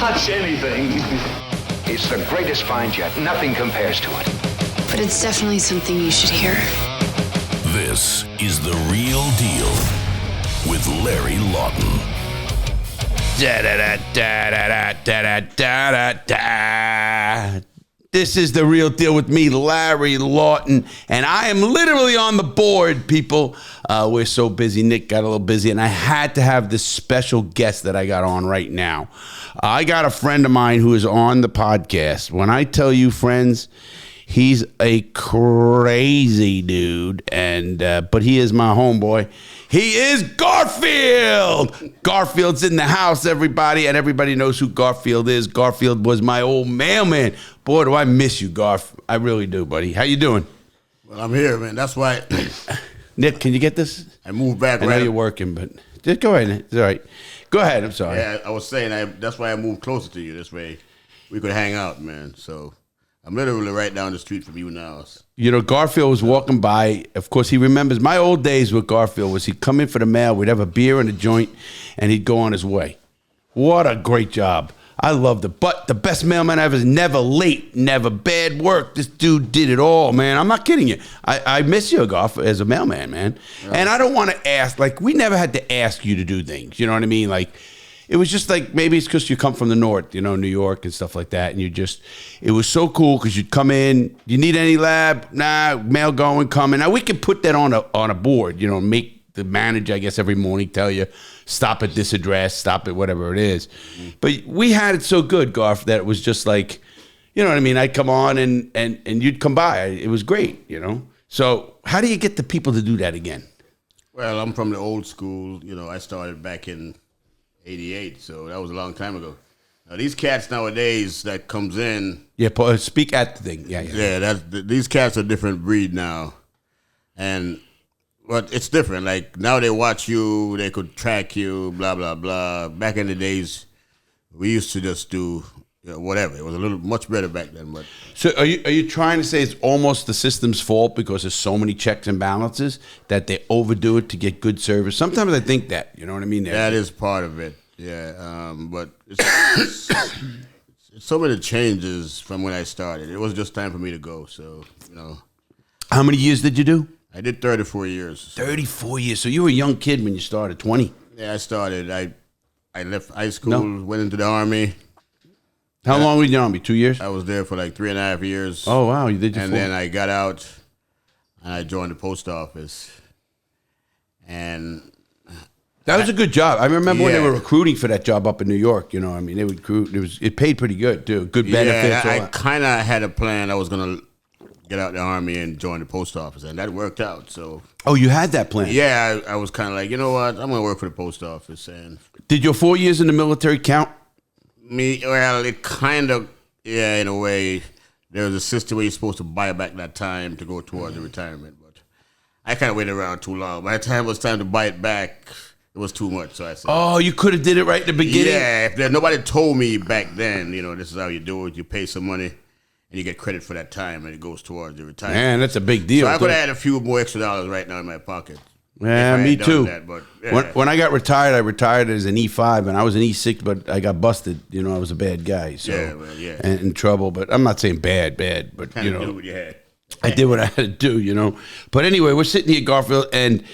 touch anything. It's the greatest find yet. Nothing compares to it. But it's definitely something you should hear. This is The Real Deal with Larry Lawton. This is The Real Deal with me, Larry Lawton, and I am literally on the board, people. We're so busy. Nick got a little busy, and I had to have this special guest that I got on right now. I got a friend of mine who is on the podcast. When I tell you, friends, he's a crazy dude, and but he is my homeboy. He is Garfield. Garfield's in the house, everybody, and everybody knows who Garfield is. Garfield was my old mailman. Boy, do I miss you, Garf. I really do, buddy. How you doing? Well, I'm here, man. That's why. Nick, can you get this? I moved back. I know you're working, but just go ahead. It's all right. Go ahead. I'm sorry. Yeah, I was saying that's why I moved closer to you. This way we could hang out, man. So I'm literally right down the street from you now. You know, Garfield was walking by. Of course, he remembers my old days with Garfield was he'd come in for the mail, we'd have a beer and a joint, and he'd go on his way. What a great job. I loved it. But the best mailman ever is never late, never bad work. This dude did it all, man. I'm not kidding you. I miss you, Garf, as a mailman, man. Yeah. And I don't want to ask, like, we never had to ask you to do things. You know what I mean? Like, it was just like, maybe it's because you come from the north, you know, New York and stuff like that. And it was so cool because you'd come in, you need any lab? Nah, mail going, coming. Now, we could put that on a board, you know, make the manager, I guess, every morning tell you, stop at this address, stop at whatever it is. But we had it so good, Garf, that it was just like, you know what I mean? I'd come on and you'd come by. It was great, you know? So how do you get the people to do that again? Well, I'm from the old school. You know, I started back in 88, so that was a long time ago. Now, these cats nowadays that comes in... Yeah, speak at the thing. Yeah. These cats are a different breed now. But it's different. Like, now they watch you, they could track you, blah, blah, blah. Back in the days, we used to just do whatever. It was a little much better back then. But so are you trying to say it's almost the system's fault because there's so many checks and balances that they overdo it to get good service? Sometimes I think that, you know what I mean? That is part of it, yeah. But it's so many changes from when I started. It was just time for me to go, so, you know. How many years did you do? I did 34 years. So. 34 years. So you were a young kid when you started, 20. Yeah, I started. I left high school, went into the Army. How long were you in the Army? 2 years? I was there for like 3.5 years. Oh, wow. You did your And full. then I got out, and I joined the post office. And that was a good job. I remember when they were recruiting for that job up in New York. You know, I mean, they would recruit. It paid pretty good, too. Good benefits. Yeah, I kind of had a plan. I was going to get out the Army and join the post office, and that worked out. So. Oh, you had that plan? Yeah, I was kind of like, you know what? I'm going to work for the post office. And did your 4 years in the military count? Well, it kind of, yeah, in a way. There was a system where you're supposed to buy back that time to go towards the retirement, but I kind of waited around too long. By the time it was time to buy it back, it was too much. So I said, "Oh, you could have did it right in the beginning." Yeah, if nobody told me back then, you know, this is how you do it. You pay some money, and you get credit for that time, and it goes towards the retirement. Man, that's a big deal. So I could have had a few more extra dollars right now in my pocket. Yeah, me too. That, but, yeah. When I got retired, I retired as an E5, and I was an E6, but I got busted. You know, I was a bad guy, so and in trouble. But I'm not saying bad, but you know, what you had. I did what I had to do. You know, but anyway, we're sitting here, Garfield, and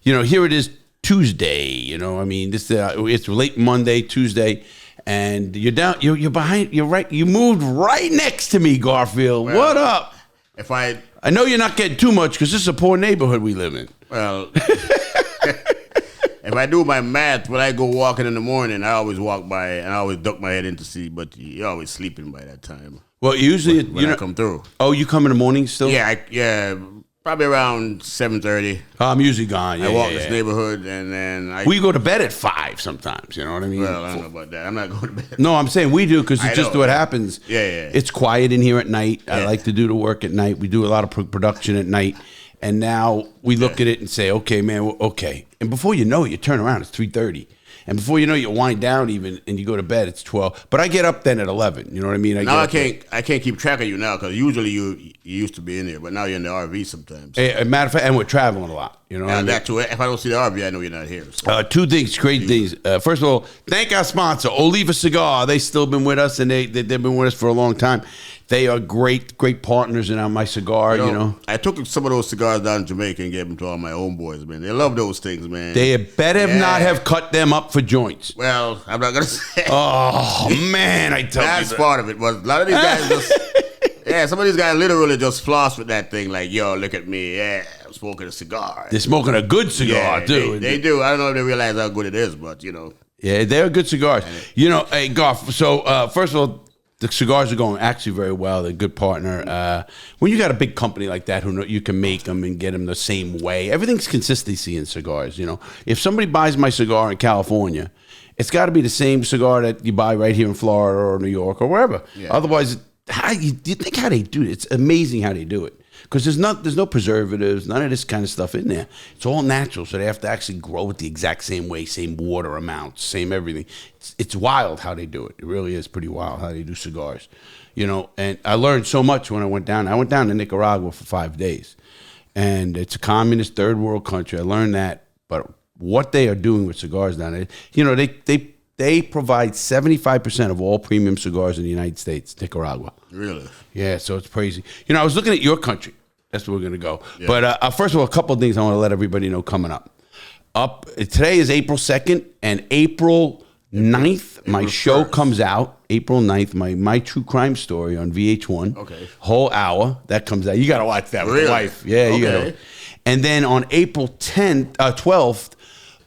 you know, here it is Tuesday. You know, I mean, this it's late Monday, Tuesday. And you're down. You're behind. You're right. You moved right next to me, Garfield. Well, what up? I know you're not getting too much because this is a poor neighborhood we live in. Well, if I do my math, when I go walking in the morning, I always walk by and I always duck my head in to see. But you're always sleeping by that time. Well, usually when I come through. Oh, you come in the morning still? Yeah, probably around 7:30. I'm usually gone. Yeah, I walk this neighborhood and then we go to bed at 5 sometimes. You know what I mean? Well, I don't know about that. I'm not going to bed. No, I'm saying we do because it's just what happens. Yeah. It's quiet in here at night. Yeah. I like to do the work at night. We do a lot of production at night. And now we look at it and say, okay, man, okay. And before you know it, you turn around, it's 3:30. and before you know, you wind down even, and you go to bed. It's 12, but I get up then at 11. You know what I mean? I can't keep track of you now because usually you used to be in there, but now you're in the RV sometimes. Matter of fact, and we're traveling a lot. You know, that too. If I don't see the RV, I know you're not here. So. Two things, great things. First of all, thank our sponsor, Oliva Cigar. They still been with us, and they've been with us for a long time. They are great partners in my cigar, you know. I took some of those cigars down to Jamaica and gave them to all my homeboys, man. They love those things, man. They better not have cut them up for joints. Well, I'm not going to say. Oh, man, I tell you. That's part of it. But a lot of these guys just, some of these guys literally just floss with that thing like, yo, look at me. Yeah, I'm smoking a cigar. They're smoking a good cigar, too. They do. I don't know if they realize how good it is, but, you know. Yeah, they're good cigars. You know, hey, Garf, so first of all, the cigars are going actually very well. They're a good partner. When you got a big company like that who you can make them and get them the same way, everything's consistency in cigars. You know, if somebody buys my cigar in California, it's got to be the same cigar that you buy right here in Florida or New York or wherever. Yeah. Otherwise, you think how they do it? It's amazing how they do it. Because there's no preservatives, none of this kind of stuff in there. It's all natural, so they have to actually grow it the exact same way, same water amounts, same everything. It's wild how they do it. It really is pretty wild how they do cigars, you know. And I learned so much when I went down. I went down to Nicaragua for 5 days, and it's a communist third world country. I learned that, but what they are doing with cigars down there, you know, they provide 75% of all premium cigars in the United States, Nicaragua. Really? Yeah, so it's crazy. You know, I was looking at your country. That's where we're going to go. Yeah. But first of all, a couple of things I want to let everybody know coming up. Today is April 2nd, and April 9th, my show comes out. April 9th, my true crime story on VH1. Okay. Whole hour. That comes out. You got to watch that with your wife. Yeah, you got to. And then on April 12th,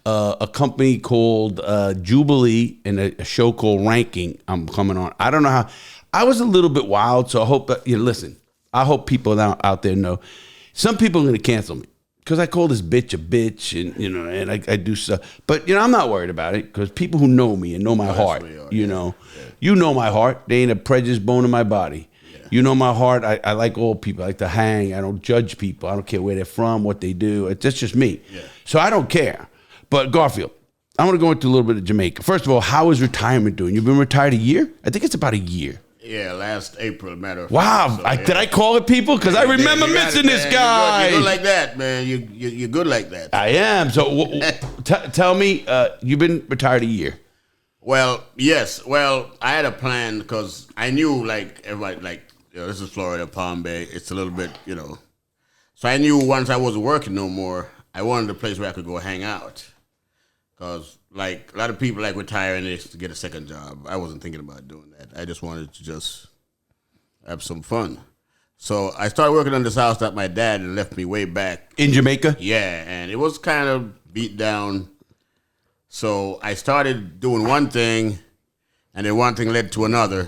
a company called Jubilee and a show called Ranking, I'm coming on. I don't know how. I was a little bit wild, so I hope that, listen, I hope people out there know. Some people are going to cancel me because I call this bitch a bitch, and you know, and I do stuff. But you know, I'm not worried about it because people who know me and know my heart, you know, you know my heart. There ain't a prejudice bone in my body. Yeah. You know my heart. I like all people. I like to hang. I don't judge people. I don't care where they're from, what they do. That's just me. Yeah. So I don't care. But Garfield, I want to go into a little bit of Jamaica. First of all, how is retirement doing? You've been retired a year? I think it's about a year. Yeah, last April, matter of fact. Wow, so, did I call it, people? Because I remember missing this guy. You're good like that, man. You're good like that. I am. So tell me, you've been retired a year. Well, yes. Well, I had a plan because I knew, like, everybody, like, you know, this is Florida, Palm Bay. It's a little bit, you know. So I knew once I wasn't working no more, I wanted a place where I could go hang out. Because, like, a lot of people, like, retire and they get a second job. I wasn't thinking about doing that. I just wanted to just have some fun. So I started working on this house that my dad had left me way back. In Jamaica? Yeah, and it was kind of beat down. So I started doing one thing, and then one thing led to another.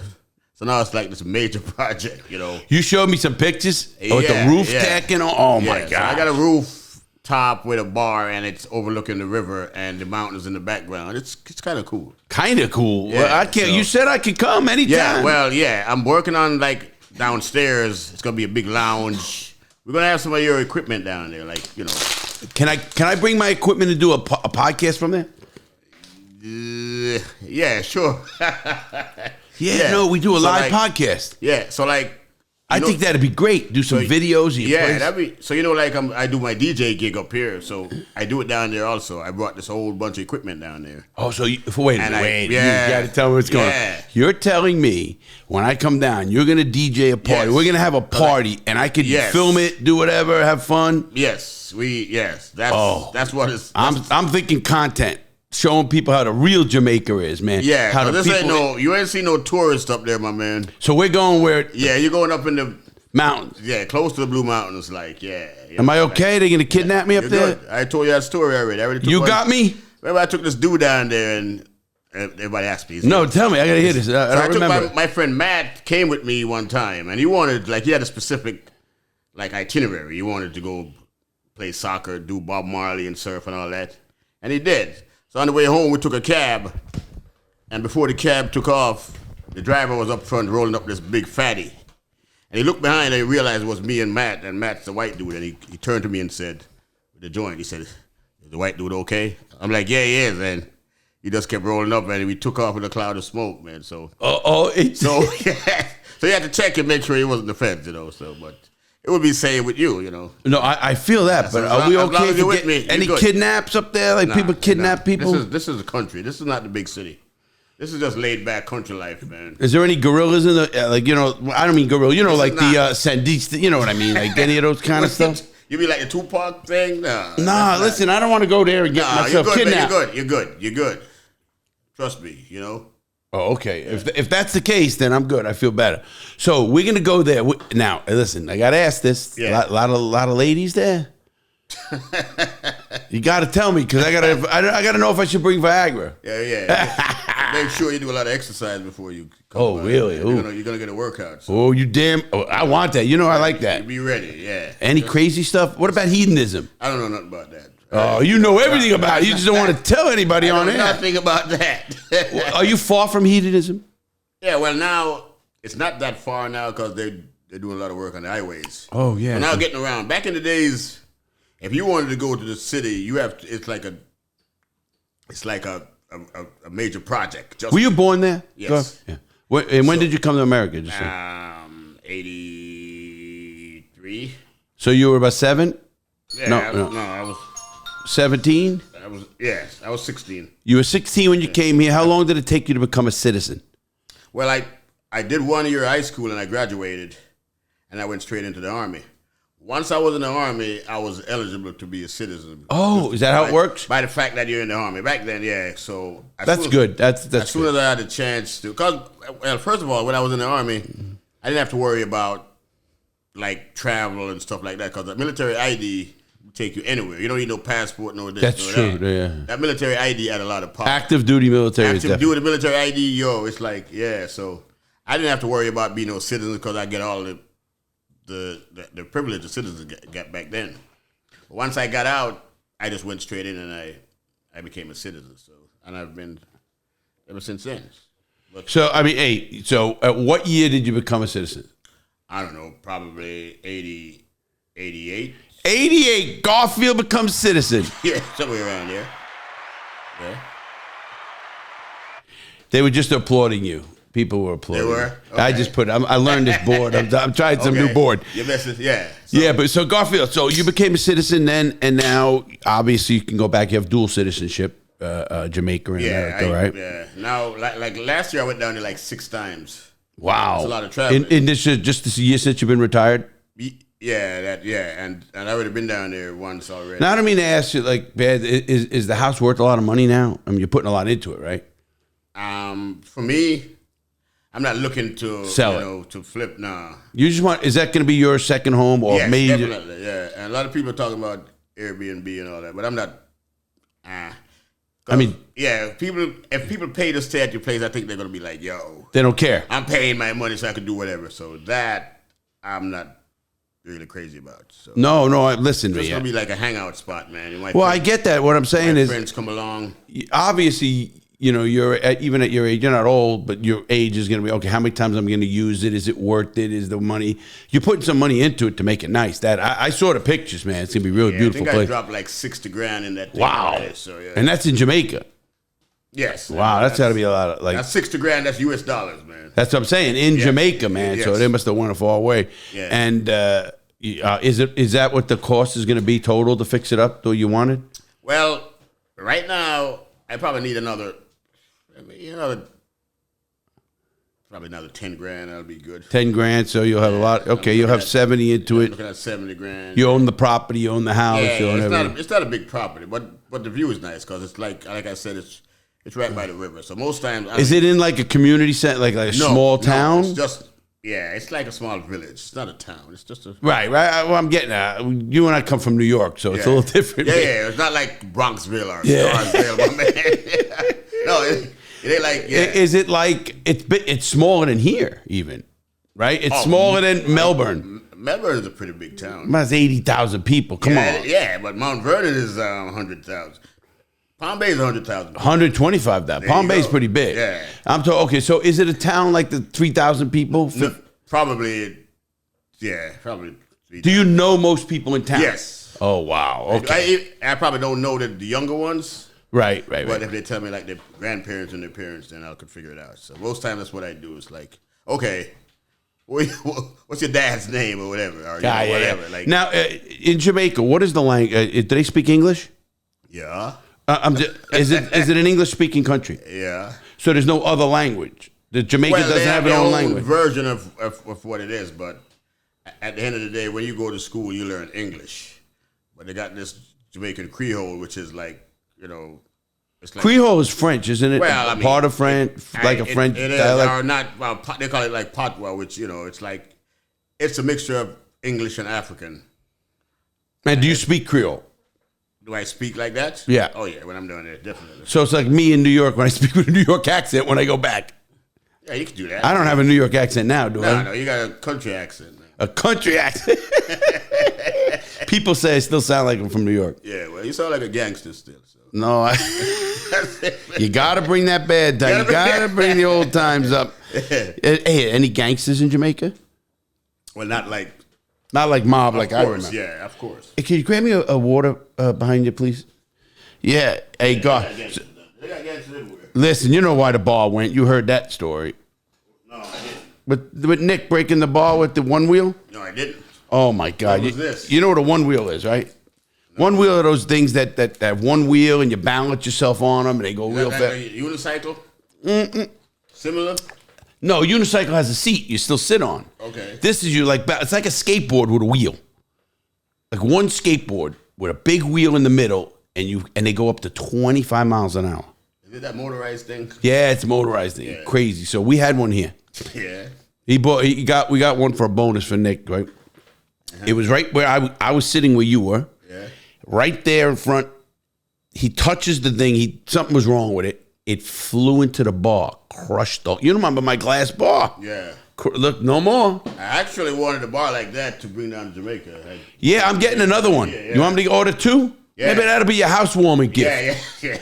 So now it's like this major project, you know. You showed me some pictures with the roof deck and all. Oh, my God. So I got a roof top with a bar, and it's overlooking the river and the mountains in the background. It's kind of cool. Kind of cool. Yeah, well, I can't. So, you said I could come anytime. Yeah. Well, yeah. I'm working on, like, downstairs. It's gonna be a big lounge. We're gonna have some of your equipment down there, like, you know. Can I bring my equipment and do a podcast from there? Yeah, sure. No, we do a live podcast. Yeah. So like. I think that'd be great. Do some videos. That'd be so. You know, like I do my DJ gig up here, so I do it down there also. I brought this whole bunch of equipment down there. Oh, so wait. You got to tell me what's going on. You're telling me when I come down, you're gonna DJ a party. We're gonna have a party, and I could film it, do whatever, have fun. Yes, that's what it's. I'm thinking content. Showing people how the real Jamaica is, man. Yeah, how you ain't seen no tourists up there, my man. So we're going where? Yeah, you're going up in the mountains. Yeah, close to the Blue Mountains, like, yeah. Am I okay? They gonna kidnap me up there? Good. I told you that story already. You got me? Remember, I took this dude down there, and everybody asked me. No, tell me. I gotta hear this. I remember. My friend Matt came with me one time, and he wanted, like, he had a specific, like, itinerary. He wanted to go play soccer, do Bob Marley and surf and all that, and he did. So on the way home, we took a cab, and before the cab took off, the driver was up front rolling up this big fatty. And he looked behind and he realized it was me and Matt, and Matt's the white dude, and he turned to me and said, with the joint, he said, "Is the white dude okay?" I'm like, "Yeah, he is." And he just kept rolling up, man. And we took off in a cloud of smoke, man. So it's so so you had to check and make sure he wasn't the feds, you know. So, but it would be same with you, you know. No, I feel that, but are we okay if you get any kidnaps up there? Like people kidnap people? This is a country. This is not the big city. This is just laid back country life, man. Is there any gorillas in the like? You know, I don't mean gorilla. You know, like the Sandista. You know what I mean? Like any of those kind of stuff. You mean like the Tupac thing? Nah, listen, I don't want to go there and get myself kidnapped. Man, you're good. Trust me, you know. Oh, okay. If that's the case, then I'm good. I feel better. So we're gonna go there now. Listen, I gotta ask this. Yeah. A lot of ladies there. You gotta tell me because I gotta know if I should bring Viagra. Yeah. Make sure you do a lot of exercise before you come. Oh, really? You're gonna get a workout. So. Oh, you damn! Oh, I want that. You know, I like that. You be ready. Yeah. Any crazy stuff? What about hedonism? I don't know nothing about that. Oh, you know everything about it. You just don't want to tell anybody on it. Nothing about that. Are you far from hedonism? Yeah. Well, now it's not that far now because they're doing a lot of work on the highways. Oh yeah. So now getting around. Back in the days, if you wanted to go to the city, you have to, it's like a major project. Were you born there? Yes. Yeah. And when did you come to America? 83. So you were about 7? Yeah, No, I was 17. I was 16. You were 16 when you came here. How long did it take you to become a citizen? Well, I did 1 year of high school and I graduated, and I went straight into the Army. Once I was in the Army, I was eligible to be a citizen. Oh, is that how it works? By the fact that you're in the Army. Back then, yeah. So that's good. That's as soon as I had a chance to, because first of all, when I was in the Army, I didn't have to worry about like travel and stuff like that because the military ID would take you anywhere. You don't need no passport, no this. That's true. That. Yeah. That military ID had a lot of power. Active duty military. Active duty military ID, it's like So I didn't have to worry about being no citizen because I get all the privilege the citizens got back then. But once I got out, I just went straight in and I became a citizen. So and I've been ever since then. But, so I mean, at what year did you become a citizen? I don't know, probably 88. 88. Garfield becomes citizen. Yeah, somewhere around there. Yeah. They were just applauding you. People were applauding. They were? Okay. I just I learned this board. I'm trying some new board. Your message, yeah. So Garfield, so you became a citizen then, and now obviously you can go back. You have dual citizenship, Jamaica and America, right? Yeah. Now, like last year, I went down there like 6 times. Wow. That's a lot of traveling. In this just this year since you've been retired? Yeah, and I already been down there once already. Now, I don't mean to ask you, like, bad, is the house worth a lot of money now? I mean, you're putting a lot into it, right? For me, I'm not looking to sell it. To flip. Nah. You just want? Is that going to be your second home or yes, major? Definitely. Yeah, and a lot of people are talking about Airbnb and all that, but I'm not. I mean, yeah, if people pay to stay at your place, I think they're going to be like, yo, they don't care. I'm paying my money so I can do whatever. So that I'm not really crazy about. So no. Listen to me. It's going to be like a hangout spot, man. I get that. What I'm saying is, friends come along. Obviously, you're even at your age, you're not old, but your age is going to be, okay, how many times I'm going to use it? Is it worth it? Is the money? You're putting some money into it to make it nice. That I saw the pictures, man. It's going to be a really beautiful I think place. I dropped like $60,000 in that thing. Wow. So, yeah. And that's in Jamaica. Yes. Wow, that's got to be a lot of, like. That's $60,000, that's US dollars, man. That's what I'm saying. In Jamaica, man. Yes. So they must have won it far away. Yeah. And is that what the cost is going to be total to fix it up the way you wanted? Well, right now, I probably need another $10,000. That'll be good. $10,000, so you'll have a lot. Okay, you'll have 70 into it. Looking at $70,000. You own the property, you own the house. It's not a big property, but the view is nice because it's like I said, it's right by the river. So most times, is it in like a community center, like a small town? It's just it's like a small village. It's not a town. It's just a right. Well, I'm getting that. You and I come from New York, so it's a little different. Yeah. It's not like Bronxville or Scarsdale, my man. No. It ain't like, Is it like it's smaller than here even, right? It's smaller than Melbourne. Melbourne is a pretty big town. That's 80,000 people. Come on. Yeah, but Mount Vernon is 100,000. Palm Bay is 100,000. 125,000. Palm Bay is pretty big. Yeah. I'm talking. Okay, so is it a town like the 3,000 people? No, probably. Yeah, probably. 3,000. Do you know most people in town? Yes. Oh wow. Okay. I probably don't know the younger ones. Right. But if they tell me like their grandparents and their parents, then I could figure it out. So most times that's what I do. Is like, okay, what's your dad's name or whatever, or whatever. Like now in Jamaica, what is the language? Do they speak English? Yeah. Is it an English speaking country? Yeah. So there's no other language. Jamaica doesn't have its own language. Version of what it is, but at the end of the day, when you go to school, you learn English. But they got this Jamaican Creole, which is like, it's like Creole is French, isn't it? Well, I mean, part of French, like a French it is, dialect. or not. Well, they call it like patois, which it's like it's a mixture of English and African. And do you speak Creole? Do I speak like that? Yeah. Oh yeah, when I'm doing it, definitely. So it's like me in New York when I speak with a New York accent when I go back. Yeah, you can do that. I don't have a New York accent now, do I? No, you got a country accent. Man. A country accent. People say I still sound like I'm from New York. Yeah, well, you sound like a gangster still. So. No, you got to bring that bad time. You got to bring the old times up. Hey, any gangsters in Jamaica? Well, not like mob, like I remember. Yeah, of course. Hey, can you grab me a water behind you, please? Yeah. Hey, God. They got gangsters everywhere. Listen, you know why the bar went. You heard that story. No, I didn't. With Nick breaking the bar with the one wheel? No, I didn't. Oh, my God. What was this? You know what a one wheel is, right? No. One wheel are those things that have one wheel and you balance yourself on them and they go real fast. Like a unicycle? Mm-mm. Similar? No, a unicycle has a seat you still sit on. Okay. This is it's like a skateboard with a wheel. Like one skateboard with a big wheel in the middle and they go up to 25 miles an hour. Is it that motorized thing? Yeah, it's motorized thing. Yeah. Crazy. So we had one here. Yeah. We got one for a bonus for Nick, right? Uh-huh. It was right where I was sitting where you were. Yeah. Right there in front. He touches the thing. Something was wrong with it. It flew into the bar, crushed the. You remember my glass bar? Yeah. Look, no more. I actually wanted a bar like that to bring down to Jamaica. Yeah, I'm getting another one. Yeah. You want me to order two? Yeah. Maybe that'll be your housewarming gift. Yeah.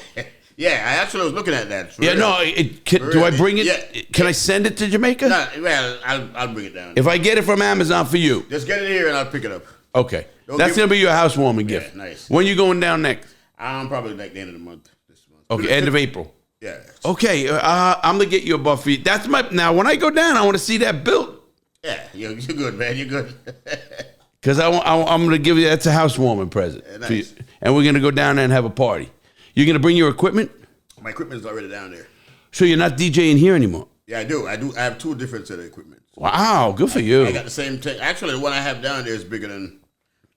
Yeah, I actually was looking at that. Yeah, no. Do I bring it? Yeah. Can I send it to Jamaica? No, well, I'll bring it down. If I get it from Amazon for you. Just get it here and I'll pick it up. Okay. That's going to be your housewarming gift. Nice. When you going down next? Probably like the end of the month. This month. Okay, end of April. Yeah. Okay, I'm going to get you a buffet. That's now, when I go down, I want to see that built. Yeah, you're good, man. You're good. Because I'm going to give you, that's a housewarming present. Yeah, nice. And we're going to go down there and have a party. You're going to bring your equipment? My equipment's already down there. So you're not DJing here anymore? Yeah, I do. I have two different set of equipment. Wow, good for you. I got the same thing. Actually, the one I have down there is bigger than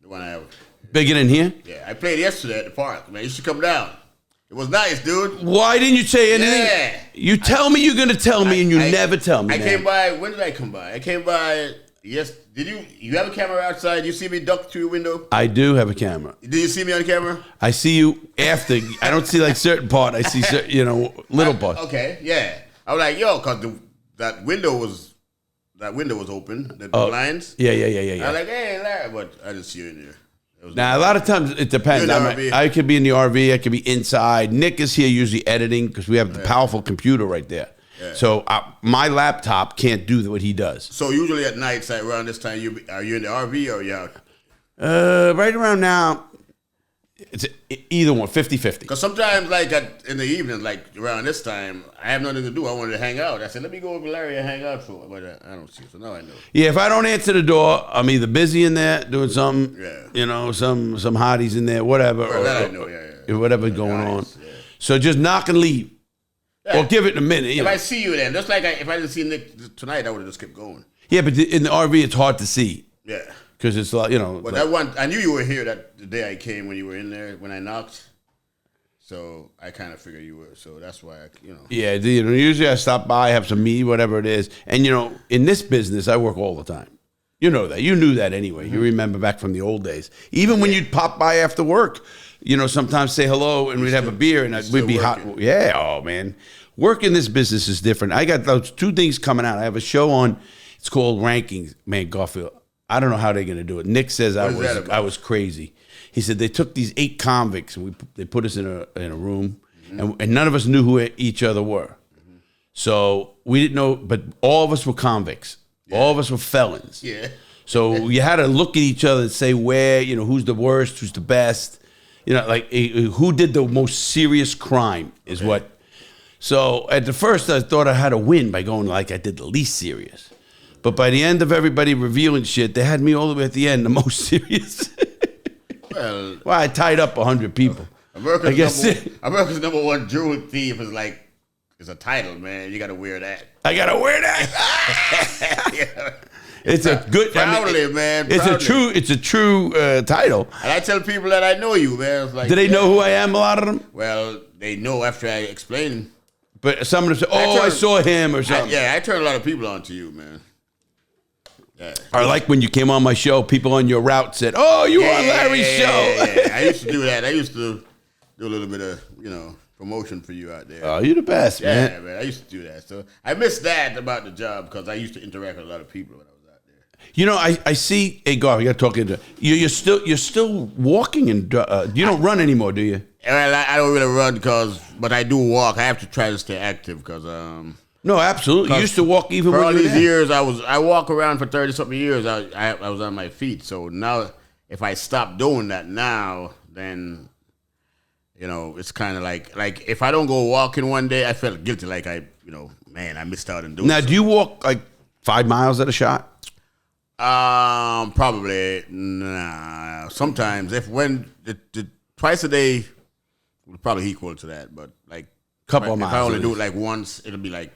the one I have. Bigger than here? Yeah, I played yesterday at the park. Man, you should come down. It was nice, dude. Why didn't you say anything? Yeah. You tell me you're going to tell me and you never tell me. I came by. When did I come by? I came by. Yes. Did you have a camera outside? You see me duck through your window? I do have a camera. Did you see me on camera? I see you after. I don't see like certain part. I see certain, little part. Okay, yeah. I was like, yo, because that window was open. The blinds. Yeah. I was like, hey, Larry, but I didn't see you in there. Now, a lot of times it depends. I could be in the RV. I could be inside. Nick is here usually editing because we have the powerful computer right there. Yeah. So my laptop can't do what he does. So usually at nights around this time, are you in the RV or are you out? Right around now, it's either one, 50-50. Because sometimes, like in the evening, like around this time, I have nothing to do. I wanted to hang out. I said, let me go over to Larry and hang out for it. But I don't see it. So now I know. Yeah, if I don't answer the door, I'm either busy in there doing something, some hotties in there, whatever. Well, that I know, whatever's going on. Yeah. So just knock and leave. Yeah. Or give it in a minute. If I see you then, just like if I didn't see Nick tonight, I would have just kept going. Yeah, but in the RV, it's hard to see. Yeah. Because it's like, But I knew you were here the day I came when you were in there, when I knocked. So I kind of figured you were. So that's why, Yeah, usually I stop by, have some meat, whatever it is. And, in this business, I work all the time. You know that. You knew that anyway. Mm-hmm. You remember back from the old days. Even when you'd pop by after work, sometimes say hello and we'd have a beer and we'd be hot. Yeah, oh, man. Work in this business is different. I got those two things coming out. I have a show on, it's called Rankings. Man, Garfield, I don't know how they're going to do it. Nick says I was crazy. He said they took these 8 convicts and they put us in a room, mm-hmm. and none of us knew who each other were. Mm-hmm. So we didn't know, but all of us were convicts. Yeah. All of us were felons. Yeah. So you had to look at each other and say who's the worst, who's the best. You know, like who did the most serious crime is what. So at the first, I thought I had to win by going like I did the least serious. But by the end of everybody revealing shit, they had me all the way at the end, the most serious. Well, I tied up 100 people. America's number one jewel thief is like, it's a title, man. You got to wear that. I got to wear that. Yeah. It's a good, proudly, man. It's a true title. And I tell people that I know you, man. It's like, do they know who I am, a lot of them? Well, they know after I explain. But some of them say, I saw him or something. I turn a lot of people on to you, man. Yeah. Or like when you came on my show, people on your route said, "Oh, you on Larry's show." Yeah. I used to do that. I used to do a little bit of, promotion for you out there. Oh, you're the best, man. Yeah, man. I used to do that. So I miss that about the job because I used to interact with a lot of people when I was out there. You know, I see. Hey, Gar, you got to talk into. You're still walking, and you don't run anymore, do you? Well, I don't really run but I do walk. I have to try to stay active because. No, absolutely. You used to walk even when you were for all these there. years. I walk around for 30-something years. I was on my feet. So now, if I stop doing that now, then, it's kind of like if I don't go walking one day, I felt guilty. Like I missed out on doing. Now, do you walk like 5 miles at a shot? Probably nah. Sometimes when the twice a day would probably equal to that, but like couple of miles. If I only do it like once, it'll be like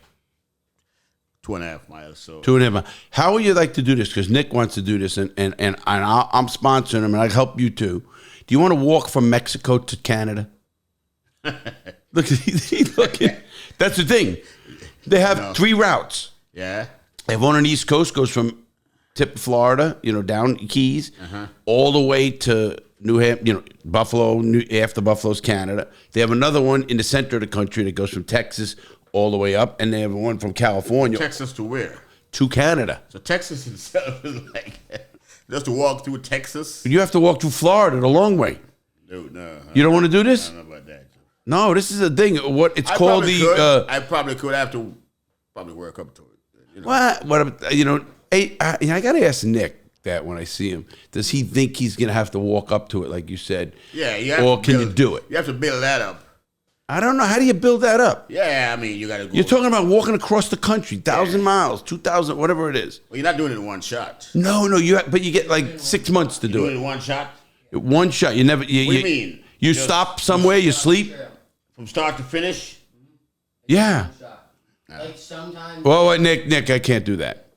2.5 miles. So 2.5 miles. How would you like to do this? Because Nick wants to do this, and I'm sponsoring him, and I help you too. Do you want to walk from Mexico to Canada? Look, he's looking. That's the thing. They have 3 routes. Yeah. They have one on the East Coast, goes from tip of Florida, down Keys, all the way to New Hampshire, Buffalo. After Buffalo's Canada. They have another one in the center of the country that goes from Texas all the way up, and they have one from California. Texas to where? To Canada. So Texas itself is like just to walk through Texas. You have to walk through Florida the long way. No. You don't want to do this? I don't know about that. No, this is a thing. What it's called I probably could. I have to probably work up to it. What I got to ask Nick that when I see him. Does he think he's going to have to walk up to it like you said? Yeah. Or can you do it? You have to build that up. I don't know. How do you build that up? Yeah, I mean, you got to go. You're talking about walking across the country, 1,000 miles, 2,000, whatever it is. Well, you're not doing it in one shot. No, but you get like 6 months to do it. In one shot? One shot. You never. What do you mean? You stop somewhere, you sleep? From start to finish? Yeah. Like sometimes. Well, Nick, I can't do that.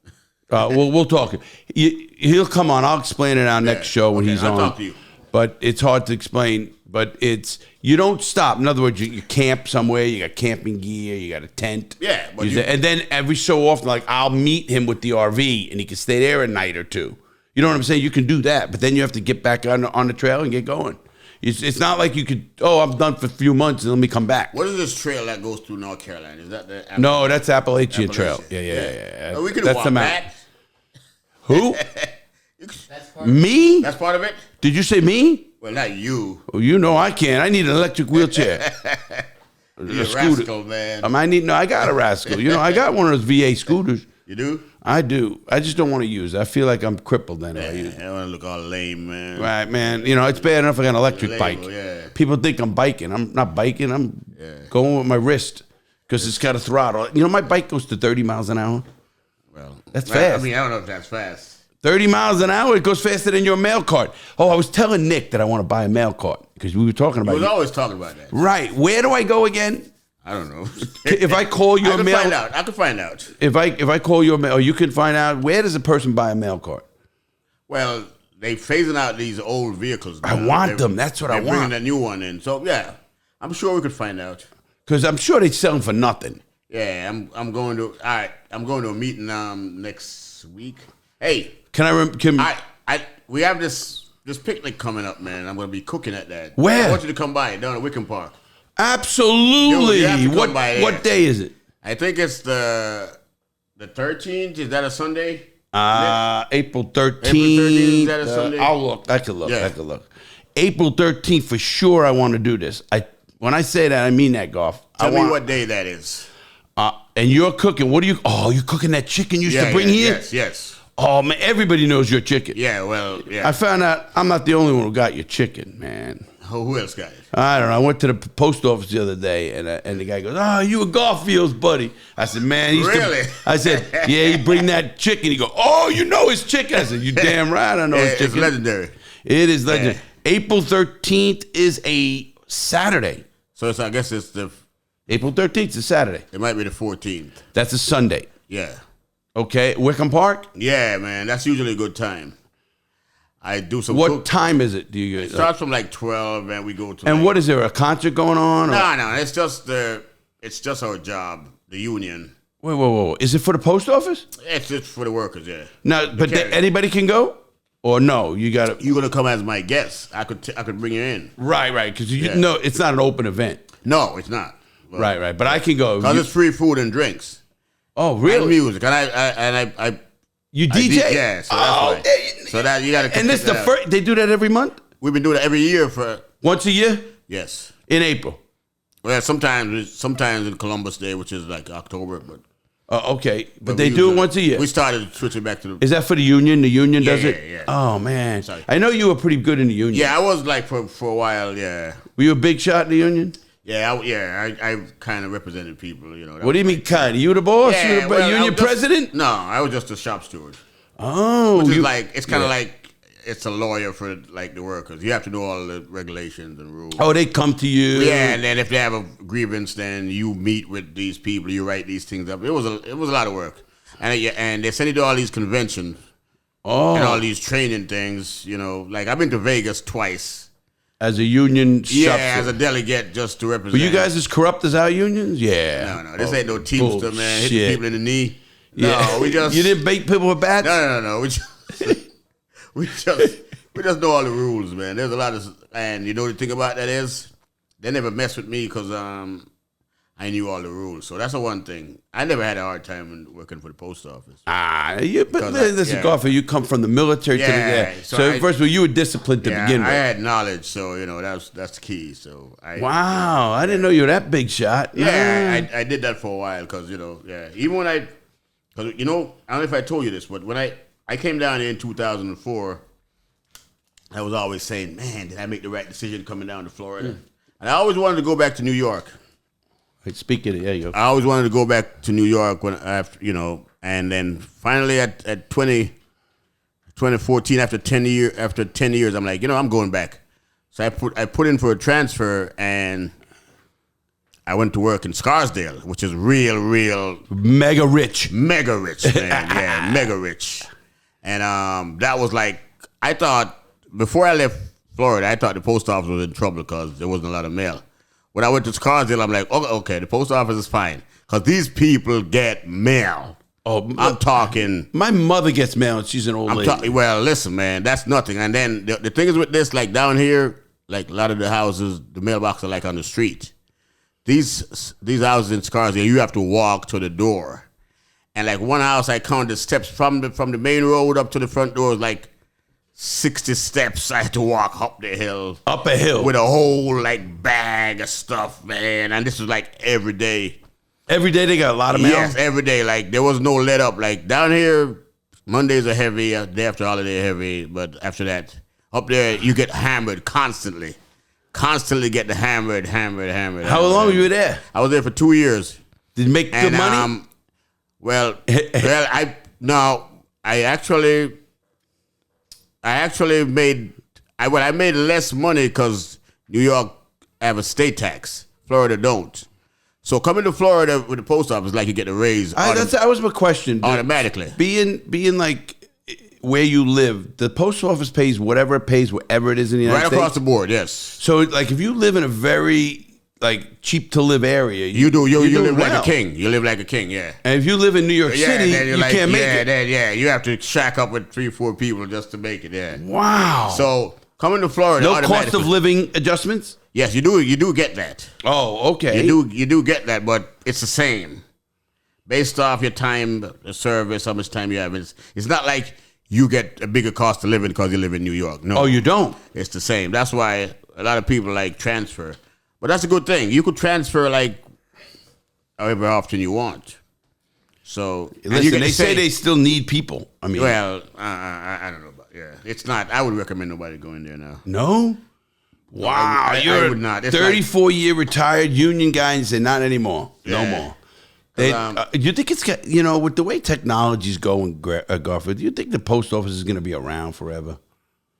We'll talk. He'll come on. I'll explain it on next show when he's I'll on. talk to you. But it's hard to explain. But you don't stop. In other words, you camp somewhere. You got camping gear. You got a tent. Yeah. And then every so often, like I'll meet him with the RV, and he can stay there a night or two. You know what I'm saying? You can do that, but then you have to get back on the trail and get going. It's not like you could. Oh, I'm done for a few months and let me come back. What is this trail that goes through North Carolina? Is that the No, that's Appalachian Trail. Yeah. Well, we could that's walk the that. map. Who? That's part Me? That's part of it. Did you say me? Well, not you. Oh, you know I can't. I need an electric wheelchair. You're a rascal, man. I got a rascal. I got one of those VA scooters. You do? I do. I just don't want to use it. I feel like I'm crippled then. I don't want to look all lame, man. Right, man. It's bad enough I got an electric bike. Yeah. People think I'm biking. I'm not biking. I'm going with my wrist because it's got a throttle. My bike goes to 30 miles an hour. Well, that's fast. I mean, I don't know if that's fast. 30 miles an hour, it goes faster than your mail cart. Oh, I was telling Nick that I want to buy a mail cart because we were talking about it. We was always talking about that. Right. Where do I go again? I don't know. If I call your mail, I can find out. If I call your mail, you can find out where does a person buy a mail cart? Well, they phasing out these old vehicles now. I want them. That's what I want. They're bringing a new one in. So yeah, I'm sure we could find out. Because I'm sure they sell them for nothing. Yeah, I'm going to. All right, I'm going to a meeting next week. Hey, we have this picnic coming up, man. I'm going to be cooking at that. Where? I want you to come by down at Wickham Park. Absolutely. What day is it? I think it's the 13th. Is that a Sunday? April 13th. Is that a Sunday? I'll look. I could look. Yeah. I could look. April 13th for sure. I want to do this. When I say that, I mean that, Garf. Tell me what day that is. And you're cooking. What are you? Oh, you're cooking that chicken you used to bring here? Yes. Oh, man, everybody knows your chicken. Yeah, well, yeah. I found out I'm not the only one who got your chicken, man. Who else got it? I don't know. I went to the post office the other day, and the guy goes, "Oh, you were Garfield's buddy." I said, "Man, he's really?" I said, "Yeah, he bring that chicken." He go, "Oh, you know his chicken?" I said, "You damn right, I know his chicken." It's legendary. It is legendary. April 13th is a Saturday. So I guess it's April 13th is a Saturday. It might be the 14th. That's a Sunday. Yeah. Okay, Wickham Park. Yeah, man, that's usually a good time. I do some. What time is it? Do you? It starts from like 12, and we go to. And what is there? A concert going on? Or? No, it's just our job, the union. Whoa! Is it for the post office? It's just for the workers, yeah. No, but anybody can go, or no? You got to. You're gonna come as my guest. I could bring you in. Right, because no, it's not an open event. No, it's not. Well, right, but I can go. Because it's free food and drinks. Oh, really? And music, and I You DJ? Yeah, so that's why. So that you got to. And this the first. They do that every month. We've been doing it every year for. Once a year. Yes. In April. Well, sometimes in Columbus Day, which is like October, but. Okay, but they do it once a year. We started switching back to the. Is that for the union? The union does it. Yeah. Oh man, Sorry. I know you were pretty good in the union. Yeah, I was like for a while. Yeah. Were you a big shot in the union? Yeah, I kind of represented people. You know. What do you mean, kind? You the boss? Yeah, you the well, union president? No, I was just a shop steward. Oh, Which is like it's kind of like it's a lawyer for like the workers. You have to know all the regulations and rules. Oh, they come to you. Yeah, and then if they have a grievance, then you meet with these people. You write these things up. It was a lot of work, and they send you to all these conventions and all these training things. You know, like I've been to Vegas twice. As a union shop as a delegate just to represent. Were you guys as corrupt as our unions? Yeah. No. This ain't no Teamster, man. Hitting people in the knee. Yeah. No, we just. You didn't bait people with bats? No. We just know all the rules, man. There's a lot of, and you know the thing about that is, they never mess with me because I knew all the rules. So that's the one thing. I never had a hard time working for the post office. But listen, Garfield, you come from the military to the So first of all, you were disciplined to begin with. I had knowledge, so you know that's the key. So I didn't know you were that big shot. Yeah, I did that for a while because even when I don't know if I told you this, but when I came down here in 2004, I was always saying, man, did I make the right decision coming down to Florida? And I always wanted to go back to New York. Speaking of, you go. I always wanted to go back to New York and then finally at 2014, after 10 years, I'm like, I'm going back. So I put in for a transfer and I went to work in Scarsdale, which is real mega rich, man. Yeah, mega rich. And that was like, I thought before I left Florida, I thought the post office was in trouble because there wasn't a lot of mail. When I went to Scarsdale, I'm like, okay, the post office is fine because these people get mail. Oh, I'm talking. My mother gets mail, and she's an old lady. Well, listen, man, that's nothing. And then the thing is with this, like down here, like a lot of the houses, the mailboxes are like on the street. These houses in Scarsdale, you have to walk to the door, and like one house, I counted the steps from the main road up to the front door is like 60 steps. I had to walk up the hill. Up a hill. With a whole like bag of stuff, man. And this was like every day. Every day they got a lot of mail? Yes, every day. Like there was no let up. Like down here, Mondays are heavy, day after holiday hheavy. But after that, up there you get hammered constantly. Constantly get the hammered. How long were you there? I was there for 2 years. Did you make good money? I made less money because New York have a state tax. Florida don't. So coming to Florida with the post office, like you get a raise. That was my question. Automatically. Being like where you live, the post office pays whatever it pays wherever it is in the United States. Right across the board, yes. So like if you live in a very like cheap to live area, you live like a king. You live like a king, yeah. And if you live in New York City, you can't make it. You have to shack up with 3-4 people just to make it, yeah. Wow. So coming to Florida, no cost of living adjustments? Yes, you do get that. Oh, okay. You do get that, but it's the same. Based off your time, the service, how much time you have. It's not like you get a bigger cost of living because you live in New York. No. Oh, you don't? It's the same. That's why a lot of people like transfer. But that's a good thing. You could transfer like however often you want. So listen, they say they still need people. I mean, well, I don't know about it's not. I would recommend nobody going there now. No. Wow, I would not. It's 34-year retired union guy and say not anymore. No Yeah. more. You think it's got, with the way technology's going, Garfield, do you think the post office is going to be around forever?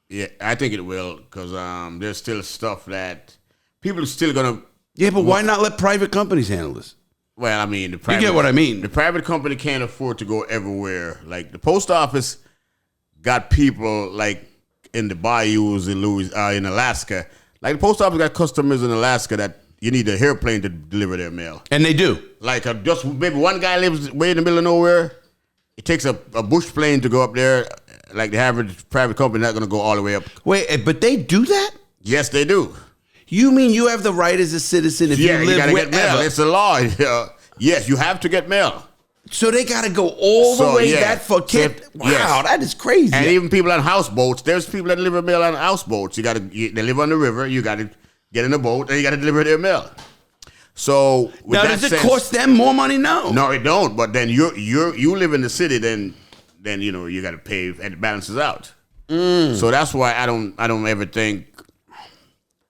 Yeah, I think it will, because there's still stuff that people are still going to... Yeah, but why not let private companies handle this? Well, I mean... You get what I mean. The private company can't afford to go everywhere. Like, the post office got people, like, in the bayous in Alaska. Like, the post office got customers in Alaska that you need an airplane to deliver their mail. And they do. Like, just maybe one guy lives way in the middle of nowhere. It takes a bush plane to go up there. Like, the average private company not going to go all the way up. Wait, but they do that? Yes, they do. You mean you have the right as a citizen if you live gotta wherever? get mail. It's a law. Yes, you have to get mail. So they got to go all the way that far. Wow, that is crazy. And even people on houseboats. There's people that deliver mail on houseboats. They live on the river. You got to get in a boat and you got to deliver their mail. So now, does it cost them more money? No, it don't. But then you live in the city. Then you got to pay and it balances out. So that's why I don't ever think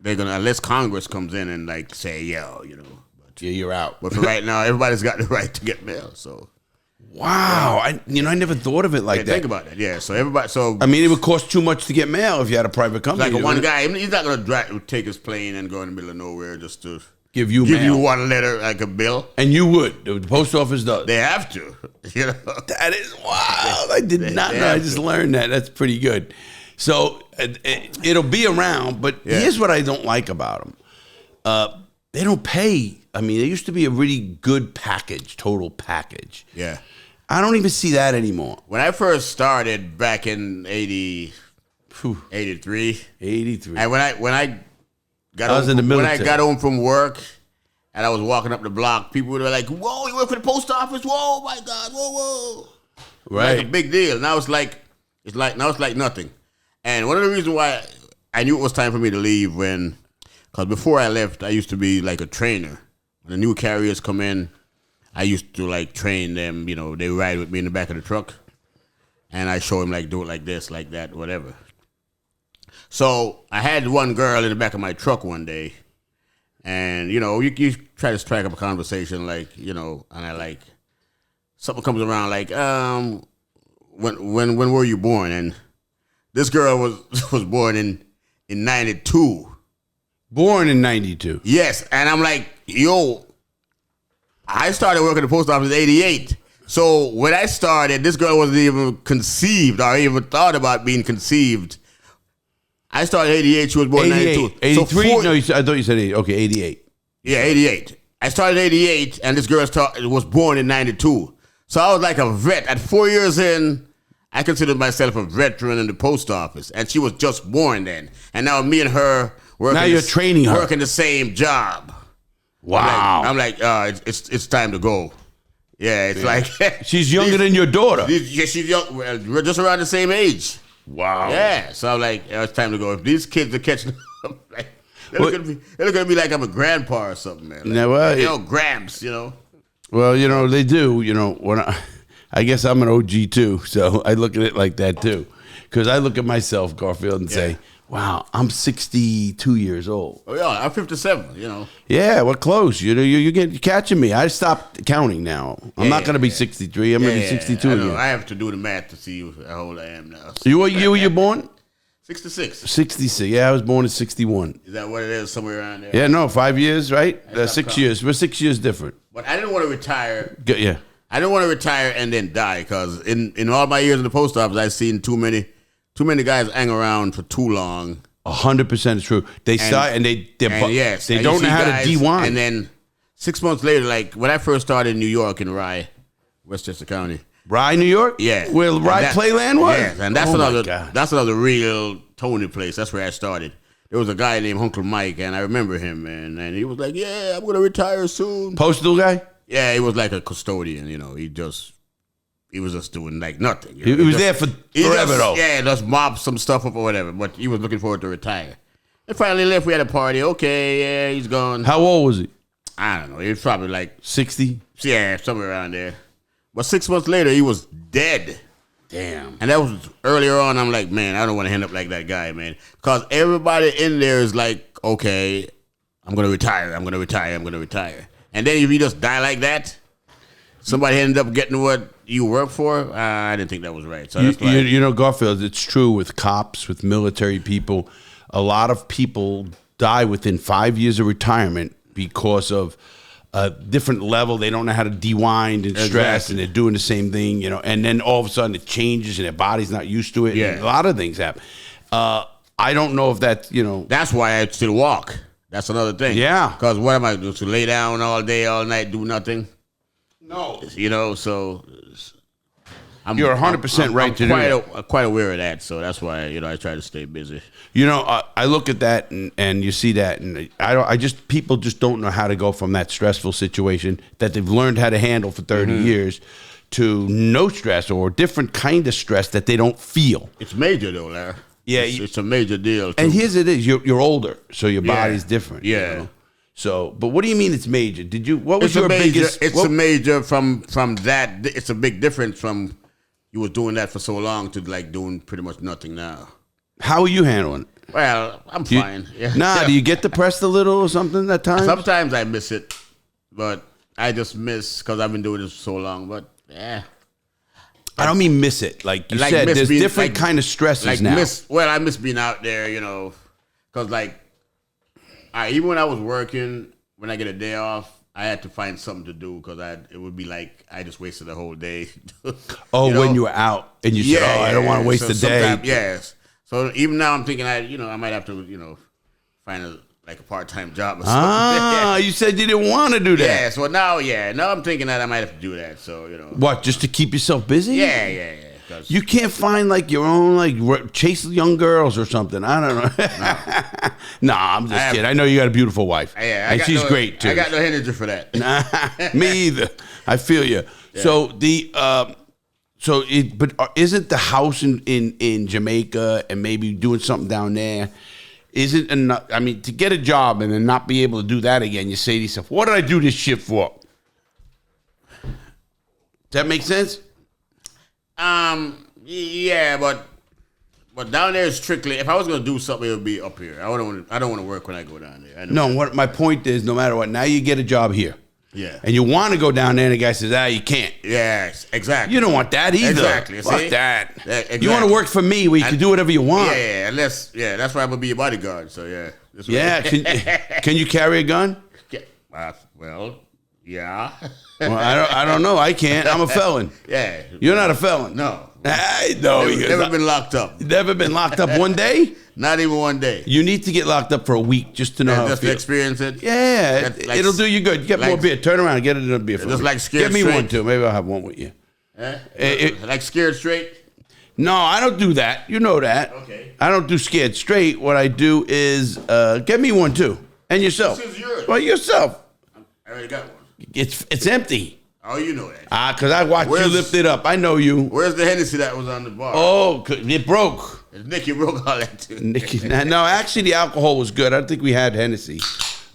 they're gonna, unless Congress comes in and like say, But, yeah, you're out. But for right now, everybody's got the right to get mail. So. Wow, I never thought of it like that. Think about it, yeah. So everybody, I mean, it would cost too much to get mail if you had a private company. Like one guy, he's not gonna take his plane and go in the middle of nowhere just to give you one letter, like a bill. And you would. The post office does. They have to. That is wild. I did not know. I just learned that. That's pretty good. So it'll be around, but here's what I don't like about them. They don't pay. I mean, there used to be a really good package, total package. Yeah. I don't even see that anymore. When I first started back in 83. 83. And when I got home from work and I was walking up the block, people were like, "Whoa, you work for the post office? Whoa, my God, whoa." Right. Like a big deal. Now it's like nothing. And one of the reasons why I knew it was time for me to leave because before I left, I used to be like a trainer. When the new carriers come in, I used to like train them. They ride with me in the back of the truck, and I show them like do it like this, like that, whatever. So I had one girl in the back of my truck one day, and you try to strike up a conversation and I like something comes around like when were you born? And this girl was born in 92. Born in 92. Yes, and I'm like, I started working at the post office in 88. So when I started, this girl wasn't even conceived or even thought about being conceived. I started in 88, she was born in 92. 83? So I thought you said 88. Okay, 88. Yeah, 88. I started in 88, and this girl was born in 92. So I was like a vet. At 4 years in, I considered myself a veteran in the post office, and she was just born then. And now me and her training her. Working the same job. Wow. I'm like, it's time to go. Yeah, it's like she's younger than your daughter. Yeah, she's young. Well, we're just around the same age. Wow. Yeah, so I'm like, it's time to go. If these kids are catching up, like, they're looking at me like I'm a grandpa or something, man. Like, Gramps, Well, they do. When I guess I'm an OG too, so I look at it like that too. Because I look at myself, Garfield, and say, wow, I'm 62 years old. Oh, yeah, I'm 57, Yeah, we're close. You're catching me. I stopped counting now. I'm not going to be 63. I'm going to be 62 again. I have to do the math to see how old I am now. So. What year were you born? 66. 66. Yeah, I was born in 61. Is that what it is, somewhere around there? Yeah, no, 5 years, right? 6 years. We're 6 years different. But I didn't want to retire. Yeah. I didn't want to retire and then die because in all my years in the post office, I've seen too many guys hang around for too long. 100% is true. They start and they don't know how to de-wind. And then 6 months later, like when I first started in New York in Rye, Westchester County. Rye, New York? Yeah. Where Rye Playland was? Yes, and that's another real Tony place. That's where I started. There was a guy named Uncle Mike, and I remember him, man. And he was like, "Yeah, I'm gonna retire soon." Postal guy? Yeah, he was like a custodian. He was just doing like nothing. He was there for forever though. Yeah, just mop some stuff up or whatever. But he was looking forward to retire. And finally left. We had a party. Okay, yeah, he's gone. How old was he? I don't know. He was probably like 60. Yeah, somewhere around there. But 6 months later, he was dead. Damn. And that was earlier on. I'm like, man, I don't want to end up like that guy, man. Because everybody in there is like okay, I'm gonna retire. And then if you just die like that, somebody ended up getting what you work for. I didn't think that was right. So that's you know, Garfield, it's true with cops, with military people. A lot of people die within 5 years of retirement because of a different level. They don't know how to dewind and stress, and they're doing the same thing, you know. And then all of a sudden it changes, and their body's not used to it. Yeah, a lot of things happen. I don't know if that's, you know. That's why I still walk. That's another thing. Yeah. Because what am I doing? To lay down all day, all night, do nothing? No. You know, so You're 100% right to do that. I'm quite aware of that, so that's why, you know, I try to stay busy. You know, I look at that and you see that, and people just don't know how to go from that stressful situation that they've learned how to handle for 30 years to no stress or different kind of stress that they don't feel. It's major though, Larry. Yeah, it's a major deal too. And here's it is, you're older, so your body's different. Yeah. You know? So, but what do you mean it's major? What was it's your biggest? It's a major from that. It's a big difference from you was doing that for so long to like doing pretty much nothing now. How are you handling it? Well, I'm fine. Yeah. Do you get depressed a little or something at times? Sometimes I miss it, but I just miss because I've been doing this for so long. But yeah. I don't mean miss it. Like you said, there's different kind of stresses now. I miss being out there, you know, because like, even when I was working, when I get a day off, I had to find something to do because it would be like I just wasted the whole day. Oh, you know? when you were out and you said, I don't want to waste the day. Yes. So even now I'm thinking I might have to, find a part-time job or something. You said you didn't want to do that. Yeah, so now I'm thinking that I might have to do that. So, What, just to keep yourself busy? Yeah. You can't find like your own, chase young girls or something. I don't know. No, I'm just kidding. I know you got a beautiful wife. Yeah, and she's great too. I got no energy for that. Me either. I feel you. Yeah. So but isn't the house in Jamaica and maybe doing something down there, isn't enough? I mean, to get a job and then not be able to do that again, you say to yourself, what did I do this shit for? Does that make sense? Yeah, but down there is strictly, if I was gonna do something, it would be up here. I don't want to work when I go down there. No, what my point is, no matter what, now you get a job here. Yeah. And you want to go down there, and the guy says, you can't. Yes, exactly. You don't want that either. Exactly. Fuck see? that. Yeah, exactly. You want to work for me where you can do whatever you want. Yeah. That's why I'm going to be your bodyguard. So, yeah. Yeah. Can you carry a gun? Well, yeah. Well, I don't know. I can't. I'm a felon. Yeah. You're not a felon. No. No. Never been locked up. Never been locked up one day? Not even one day. You need to get locked up for a week just to know how just to experience it? Yeah. It'll do you good. Get more beer. Turn around and get it in a beer. Just like Scared Get me Straight. one too. Maybe I'll have one with you. Like Scared Straight? No, I don't do that. You know that. Okay. I don't do Scared Straight. What I do is get me one too. And yourself. This is yours. Well, yourself. I already got one. It's empty. Oh, you know that. Because I watched you lift it up. I know you. Where's the Hennessy that was on the bar? Oh, it broke. Nicky broke all that too. No, actually, the alcohol was good. I don't think we had Hennessy.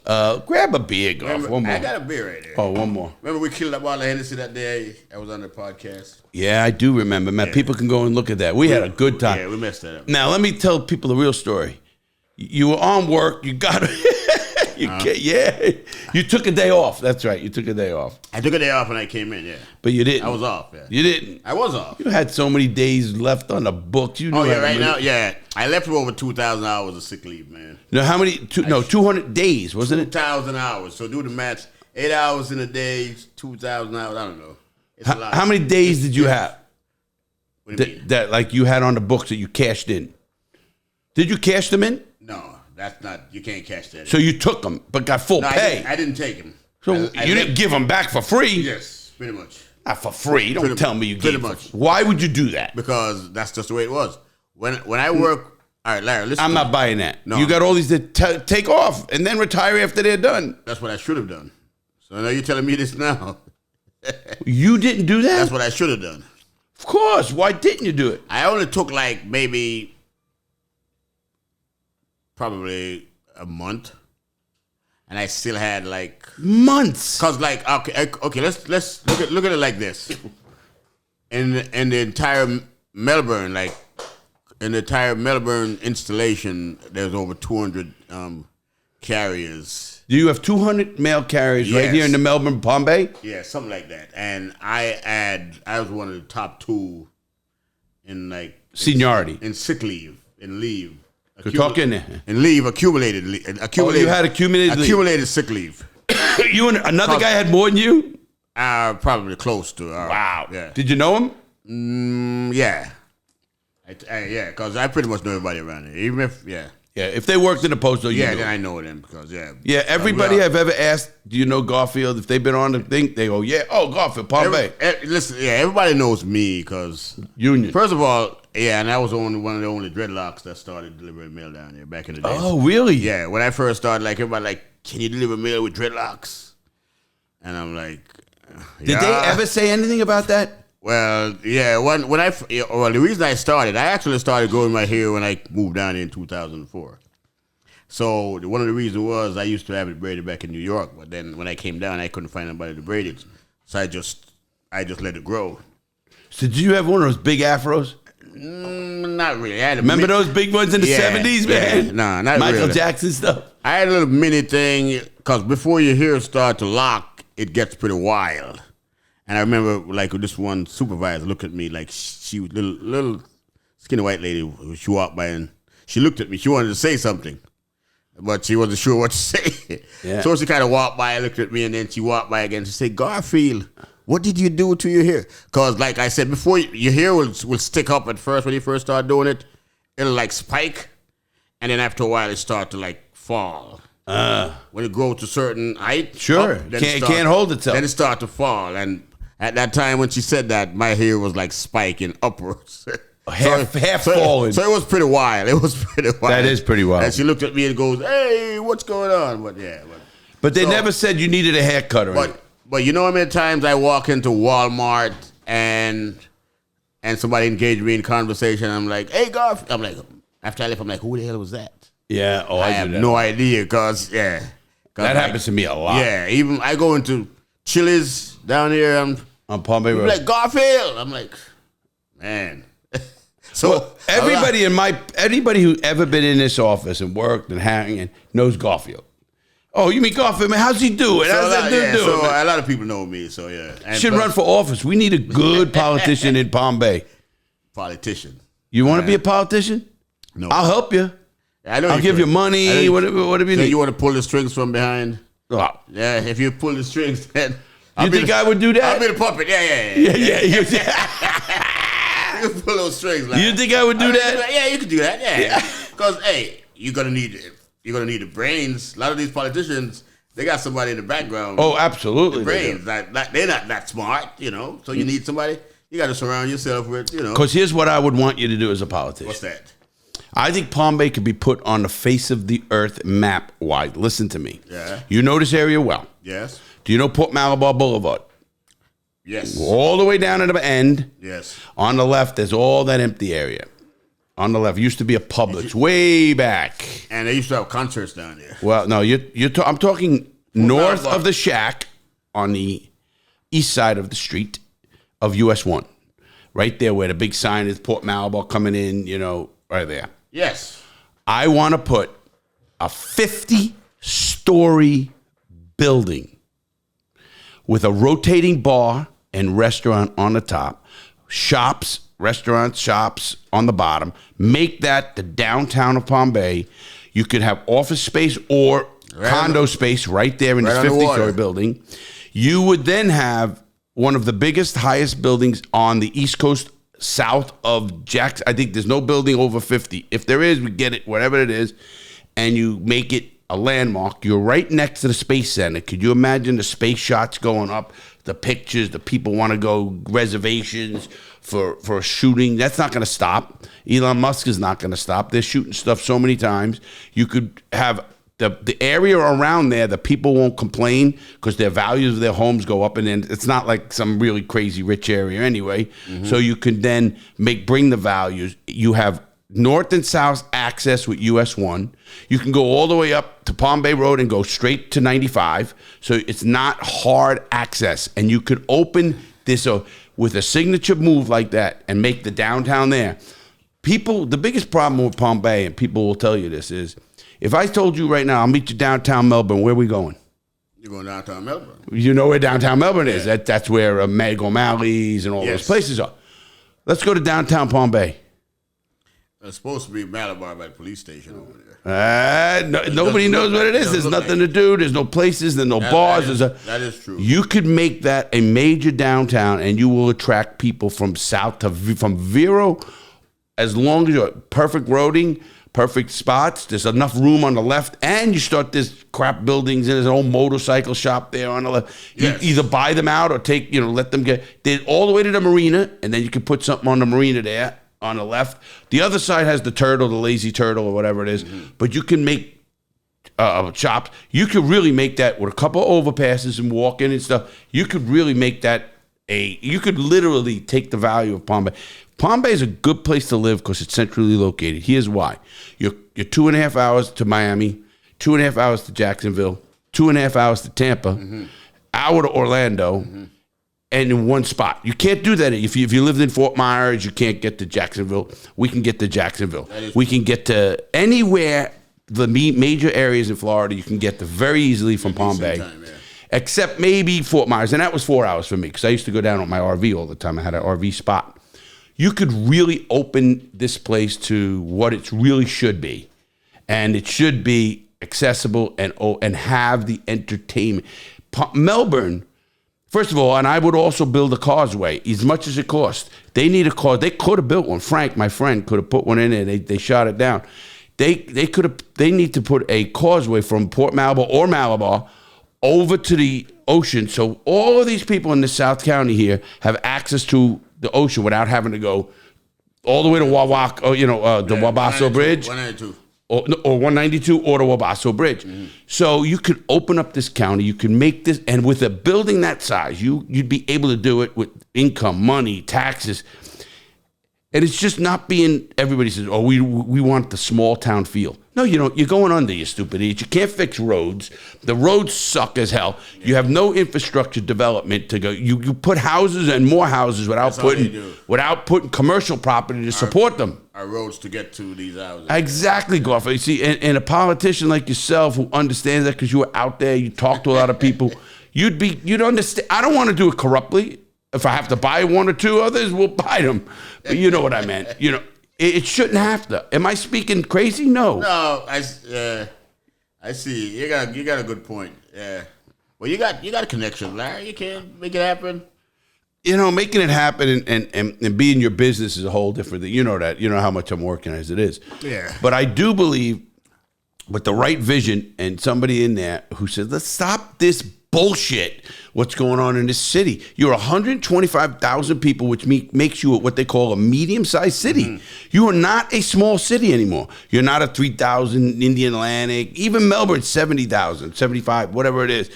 Grab a beer, Golf. One more. I got a beer right there. Oh, one more. Remember we killed that bottle of Hennessy that day? I was on the podcast. Yeah, I do remember, man. Yeah. People can go and look at that. We had a good time. Yeah, we messed that up. Now, let me tell people the real story. You were on work. You got you took a day off. That's right. You took a day off. I took a day off when I came in, yeah. But you didn't. I was off, yeah. You didn't. I was off. You had so many days left on the books. You knew right now, yeah. I left with over 2,000 hours of sick leave, man. No, how many? 200 days, wasn't it? 2,000 hours. So do the math. 8 hours in a day, 2,000 hours. I don't know. It's a lot. How many days did you have? What do you mean? That like you had on the books that you cashed in? Did you cash them in? No. That's not, you can't cash that. So you took them, but got full pay. I didn't take them. So you didn't give them back for free? Yes, pretty much. Not for free. Don't tell me you gave them. Pretty much. Why would you do that? Because that's just the way it was. When I work, all right, Larry, listen. I'm not buying that. No. You got all these that take off and then retire after they're done. That's what I should have done. So now you're telling me this now. You didn't do that? That's what I should have done. Of course. Why didn't you do it? I only took like maybe probably a month, and I still had like months. Cause like okay, let's look at it like this. In the entire Melbourne, like in the entire Melbourne installation, there's over 200 carriers. Do you have 200 mail carriers right Yes. here in the Melbourne, Palm Bay? Yeah, something like that. And I was one of the top 2 in like Seniority. in sick leave, in leave. So talk in there. In leave, accumulated. Oh, you had accumulated leave. accumulated sick leave. You and another guy had more than you? Probably close to. Wow. Yeah. Did you know him? Yeah. Yeah, because I pretty much know everybody around here. Even if, yeah. Yeah, if they worked in the postal, you Yeah, knew then him. I know them because, yeah. Yeah, everybody I've ever asked, do you know Garfield? If they've been on the thing, they go, yeah, oh, Garfield, Palm Bay. Listen, yeah, everybody knows me because Union. First of all, yeah, and I was one of the only dreadlocks that started delivering mail down here back in the day. Oh, really? Yeah, when I first started, like everybody, like, can you deliver mail with dreadlocks? And I'm like, Did they ever say anything about that? Well, yeah. The reason I actually started growing my hair when I moved down here in 2004. So one of the reasons was I used to have it braided back in New York, but then when I came down, I couldn't find anybody to braid it, so I just let it grow. So did you have one of those big afros? Not really. Remember those big ones in the 70s, man? Yeah. Nah, not Michael really. Jackson stuff. I had a little mini thing, because before your hair start to lock, it gets pretty wild. And I remember, like, this one supervisor looked at me like she was little skinny white lady. She walked by and she looked at me. She wanted to say something, but she wasn't sure what to say. Yeah. So she kind of walked by and looked at me, and then she walked by again. She said, Garfield, what did you do to your hair? Because, like I said before, your hair will stick up at first when you first start doing it. It'll, like, spike, and then after a while, it start to, like, fall. When it grows to a certain height. Sure. Can't hold itself. Then it start to fall, and at that time when she said that, my hair was like spiking upwards. Half falling. So it was pretty wild. It was pretty wild. That is pretty wild. And she looked at me and goes, hey, what's going on? But yeah. But they never said you needed a haircut or anything. But you know how many times I walk into Walmart and somebody engaged me in conversation, I'm like, hey, Garfield. I'm like, after I left, I'm like, who the hell was that? Yeah. Oh, I have no idea because, yeah. That happens to me a lot. Yeah. Even I go into Chili's down here. On Palm Bay Road. Like, Garfield. I'm like, man. So anybody who ever been in this office and worked and hanging knows Garfield. Oh, you mean Garfield, man? How's he doing? How's that dude doing? So a lot of people know me, so yeah. And should run for office. We need a good politician in Palm Bay. Politician. You want to be a politician? No. I'll help you. I'll give you money, whatever you need. You want to pull the strings from behind? Oh. Yeah, if you pull the strings, then... You think I would do that? I'll be the puppet. Yeah. You can pull those strings. Like, you think I would do that? Yeah, you could do that. Yeah. Because hey, you're gonna need the brains. A lot of these politicians, they got somebody in the background. Oh, absolutely. The brains. They're not that smart, you know. So you need somebody. You got to surround yourself with, you know. Because here's what I would want you to do as a politician. What's that? I think Palm Bay could be put on the face of the earth map-wide. Listen to me. Yeah. You know this area well. Yes. Do you know Port Malabar Boulevard? Yes. All the way down to the end. Yes. On the left, there's all that empty area. On the left, used to be a Publix way back. And they used to have concerts down there. Well, no, I'm talking north of the shack on the east side of the street of US 1. Right there where the big sign is Port Malabar coming in, you know, right there. Yes. I want to put a 50-story building with a rotating bar and restaurant on the top, restaurants, shops on the bottom. Make that the downtown of Palm Bay. You could have office space or condo space right there in this 50-story building. You would then have one of the biggest, highest buildings on the East Coast south of Jackson. I think there's no building over 50. If there is, we get it, whatever it is, and you make it a landmark. You're right next to the Space Center. Could you imagine the space shots going up, the pictures, the people want to go, reservations for a shooting? That's not going to stop. Elon Musk is not going to stop. They're shooting stuff so many times. You could have the area around there, the people won't complain because their values of their homes go up, and then it's not like some really crazy rich area anyway. Mm-hmm. So you can then bring the values. You have north and south access with US 1. You can go all the way up to Palm Bay Road and go straight to 95. So it's not hard access. And you could open this with a signature move like that and make the downtown there. People, the biggest problem with Palm Bay, and people will tell you this, is If I told you right now, I'll meet you downtown Melbourne, where we going? You're going downtown Melbourne. You know where downtown Melbourne is. That's where Meg O'Malley's and all those places are. Let's go to downtown Palm Bay. It's supposed to be Malabar by the police station over there. Nobody knows what it is. There's nothing to do. There's no places. There's no bars. That is true. You could make that a major downtown, and you will attract people from south to from Vero, as long as you're perfect roading, perfect spots. There's enough room on the left, and you start this crap buildings, and there's an old motorcycle shop there on the left. You either buy them out or let them get all the way to the marina, and then you can put something on the marina there on the left. The other side has the turtle, the lazy turtle, or whatever it is. But you can make shops. You could really make that with a couple of overpasses and walk in and stuff. You could really make that you could literally take the value of Palm Bay. Palm Bay is a good place to live because it's centrally located. Here's why. You're 2.5 hours to Miami, 2.5 hours to Jacksonville, 2.5 hours to Tampa, hour to Orlando, and in one spot. You can't do that. If you lived in Fort Myers, you can't get to Jacksonville. We can get to Jacksonville. We can get to anywhere, the major areas in Florida, you can get to very easily from Palm Bay. Except maybe Fort Myers, and that was 4 hours for me because I used to go down with my RV all the time. I had an RV spot. You could really open this place to what it really should be. And it should be accessible and have the entertainment. Melbourne, first of all, and I would also build a causeway, as much as it cost. They need a cause. They could have built one. Frank, my friend, could have put one in there. They shot it down. They need to put a causeway from Port Malabar or Malabar over to the ocean. So all of these people in the South County here have access to the ocean without having to go all the way to Wawak, the Wabasso Bridge. 192. Or 192 or the Wabasso Bridge. So you could open up this county, you can make this, and with a building that size, you'd be able to do it with income, money, taxes. And it's just not being, everybody says, we want the small town feel. No, you don't. You're going under, you stupid idiot. You can't fix roads. The roads suck as hell. You have no infrastructure development to go. You put houses and more houses without putting commercial property to support them. Our roads to get to these houses. Exactly, Garfield. You see, and a politician like yourself who understands that because you were out there, you talk to a lot of people, you'd understand. I don't want to do it corruptly. If I have to buy one or two others, we'll buy them. But you know what I meant. It shouldn't have to. Am I speaking crazy? No. No, I see. You got a good point. Yeah. Well, you got a connection, Larry. You can make it happen. Making it happen and being your business is a whole different thing. You know that. You know how much I'm working as it is. Yeah. But I do believe with the right vision and somebody in there who says, let's stop this bullshit, what's going on in this city. You're 125,000 people, which makes you what they call a medium-sized city. You are not a small city anymore. You're not a 3,000 Indian Atlantic. Even Melbourne, 70,000, 75, whatever it is.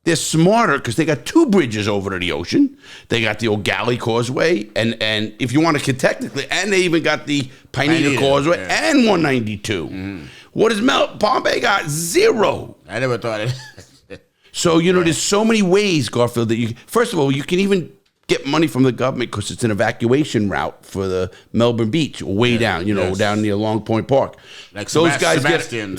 They're smarter because they got two bridges over to the ocean. They got the old Galley Causeway, and if you want to get technically, and they even got the Pineda Causeway and 192. What does Palm Bay got? Zero. I never thought it. So, there's so many ways, Garfield, that first of all, you can even get money from the government because it's an evacuation route for the Melbourne Beach, way down, down near Long Point Park. Like those guys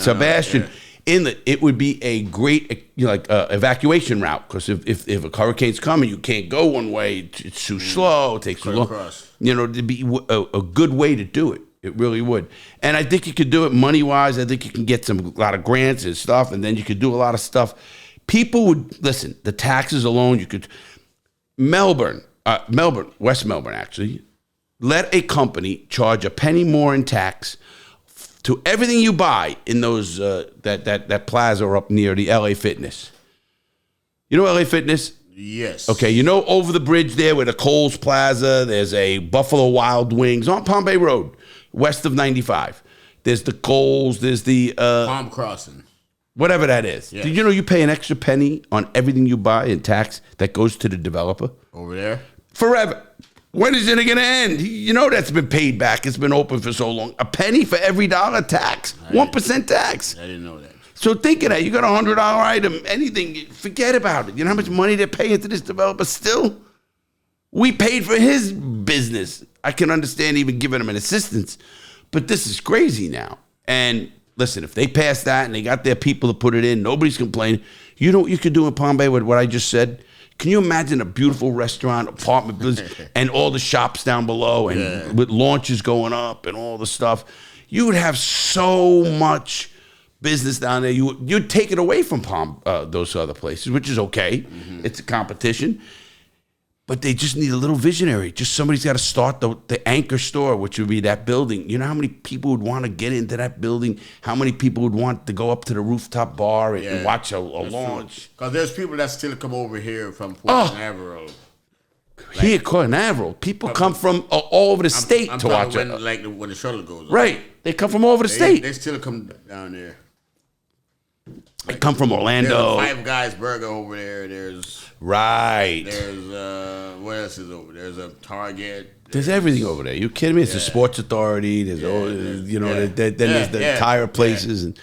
Sebastian. It would be a great, evacuation route because if a hurricane's coming, you can't go one way. It's too slow. It takes too long. It'd be a good way to do it. It really would. And I think you could do it money-wise. I think you can get a lot of grants and stuff, and then you could do a lot of stuff. People would, listen, the taxes alone, you could, West Melbourne actually, let a company charge a penny more in tax to everything you buy in those, that plaza up near the LA Fitness. You know LA Fitness? Yes. Okay, over the bridge there with the Coles Plaza, there's a Buffalo Wild Wings on Palm Bay Road, west of 95. There's the Coles, there's the... Palm Crossing. Whatever that is. Yes. Did you know you pay an extra penny on everything you buy in tax that goes to the developer? Over there? Forever. When is it going to end? That's been paid back. It's been open for so long. A penny for every dollar tax. 1% tax. I didn't know that. So think of that. You got a $100 item, anything, forget about it. You know how much money they're paying to this developer still? We paid for his business. I can understand even giving him an assistance. But this is crazy now. And listen, if they pass that and they got their people to put it in, nobody's complaining. You know what you could do in Palm Bay with what I just said? Can you imagine a beautiful restaurant, apartment business, and all the shops down below, and with launches going up and all the stuff? You would have so much business down there. You'd take it away from those other places, which is okay. It's a competition. But they just need a little visionary. Just somebody's got to start the anchor store, which would be that building. You know how many people would want to get into that building? How many people would want to go up to the rooftop bar and watch a launch? Because there's people that still come over here from Port Canaveral. Here, Canaveral. People come from all over the state to watch it. When the shuttle goes up. Right. They come from all over the state. They still come down there. They come from Orlando. There's a Five Guys Burger over there. There's what else is over there? There's a Target. There's everything over there. You kidding me? It's a Sports Authority. There's there's the tire places. And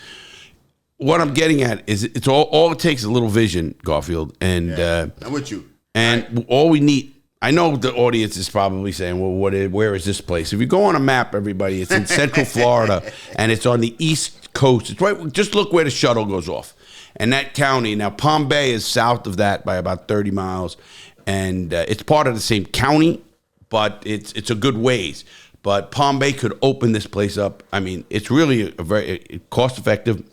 what I'm getting at is it's all it takes is a little vision, Garfield. And I'm with you. And all we need. I know the audience is probably saying, well, where is this place? If you go on a map, everybody, it's in Central Florida, and it's on the East Coast. It's right. Just look where the shuttle goes off. And that county, now Palm Bay is south of that by about 30 miles, and it's part of the same county, but it's a good ways. But Palm Bay could open this place up. I mean, it's really a very cost-effective.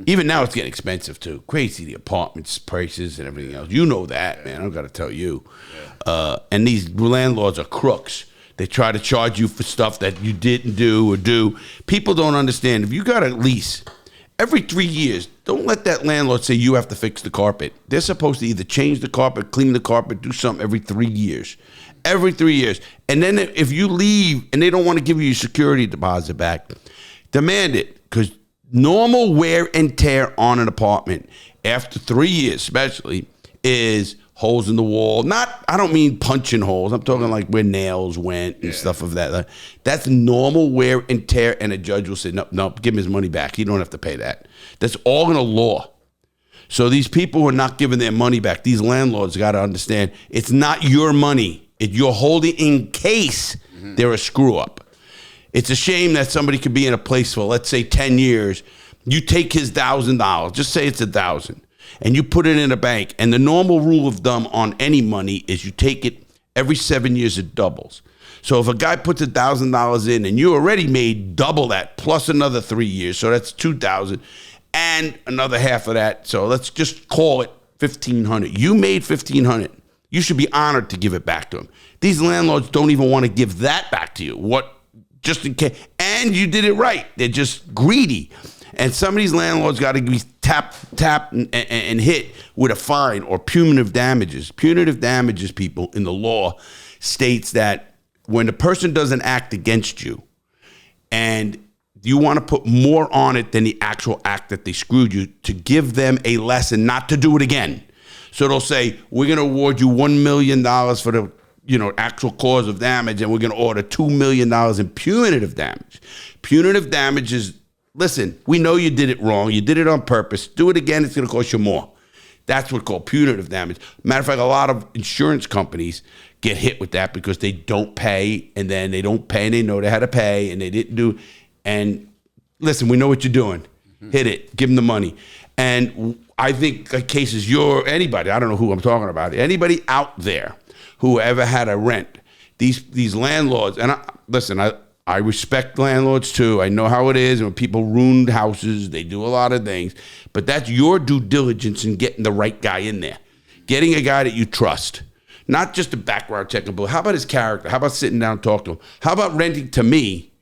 Even now, it's getting expensive, too. Crazy, the apartments, prices, and everything else. You know that, man. I don't got to tell you. And these landlords are crooks. They try to charge you for stuff that you didn't do or do. People don't understand. If you got a lease, every 3 years, don't let that landlord say you have to fix the carpet. They're supposed to either change the carpet, clean the carpet, do something every 3 years. Every 3 years. And then if you leave and they don't want to give you your security deposit back, demand it, because normal wear and tear on an apartment after 3 years especially is holes in the wall. I don't mean punching holes. I'm talking like where nails went and stuff of that. That's normal wear and tear, and a judge will say, no, give him his money back. You don't have to pay that. That's all in a law. So these people who are not giving their money back, these landlords got to understand it's not your money. You're holding in case they're a screw up. It's a shame that somebody could be in a place for, let's say, 10 years. You take his $1,000, just say it's $1,000, and you put it in a bank. And the normal rule of thumb on any money is you take it every 7 years, it doubles. So if a guy puts $1,000 in and you already made double that plus another 3 years, so that's $2,000 and another half of that. So let's just call it $1,500. You made $1,500. You should be honored to give it back to him. These landlords don't even want to give that back to you. Just in case, and you did it right. They're just greedy. And some of these landlords got to be tapped and hit with a fine or punitive damages. Punitive damages, people, in the law states that when the person does an act against you and you want to put more on it than the actual act that they screwed you, to give them a lesson not to do it again. So they'll say, we're going to award you $1 million for the actual cause of damage, and we're going to order $2 million in punitive damage. Punitive damage is, listen, we know you did it wrong. You did it on purpose. Do it again, it's going to cost you more. That's what's called punitive damage. Matter of fact, a lot of insurance companies get hit with that because they don't pay, and then they don't pay, and they know they had to pay, and they didn't do. And listen, we know what you're doing. Hit it. Give them the money. And I think cases, anybody, I don't know who I'm talking about, anybody out there who ever had a rent, these landlords, and I respect landlords too. I know how it is. When people ruin houses, they do a lot of things. But that's your due diligence in getting the right guy in there. Getting a guy that you trust. Not just a background check, but how about his character? How about sitting down and talking to him? How about renting to me?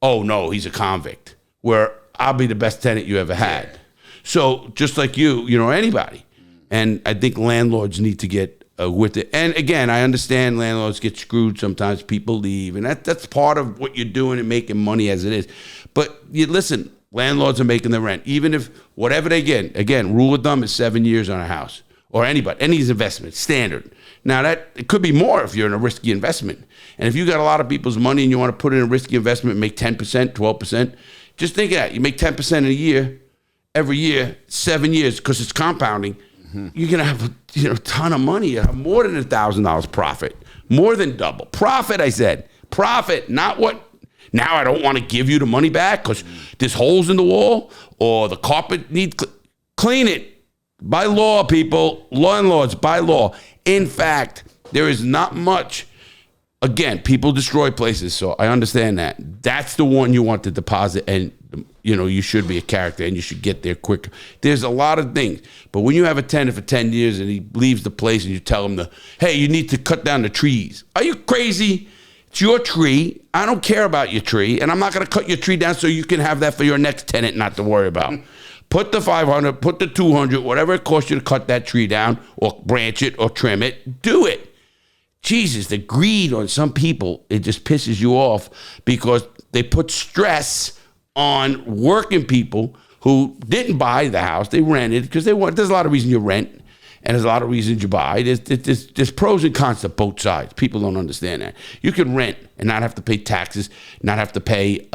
Oh, no, he's a convict. Where I'll be the best tenant you ever had. So just like anybody. And I think landlords need to get with it. And again, I understand landlords get screwed. Sometimes people leave. And that's part of what you're doing and making money as it is. But you listen, landlords are making the rent. Even if whatever they get, again, rule of thumb is 7 years on a house. Or any investment, standard. Now, it could be more if you're in a risky investment. And if you got a lot of people's money and you want to put in a risky investment and make 10%, 12%, just think of that. You make 10% a year, every year, 7 years, because it's compounding. You're going to have a ton of money. You have more than $1,000 profit. More than double. Profit, I said. Profit, not Now I don't want to give you the money back because there's holes in the wall or the carpet needs clean it. By law, people, landlords, by law. In fact, there is not much. Again, people destroy places, so I understand that. That's the one you want to deposit, and you should be a character, and you should get there quicker. There's a lot of things, but when you have a tenant for 10 years and he leaves the place and you tell him, hey, you need to cut down the trees. Are you crazy? It's your tree. I don't care about your tree, and I'm not going to cut your tree down so you can have that for your next tenant not to worry about. Put the 500, put the 200, whatever it costs you to cut that tree down or branch it or trim it, do it. Jesus, the greed on some people, it just pisses you off because they put stress on working people who didn't buy the house. They rented because there's a lot of reasons you rent and there's a lot of reasons you buy. There's pros and cons to both sides. People don't understand that. You can rent and not have to pay taxes, not have to pay,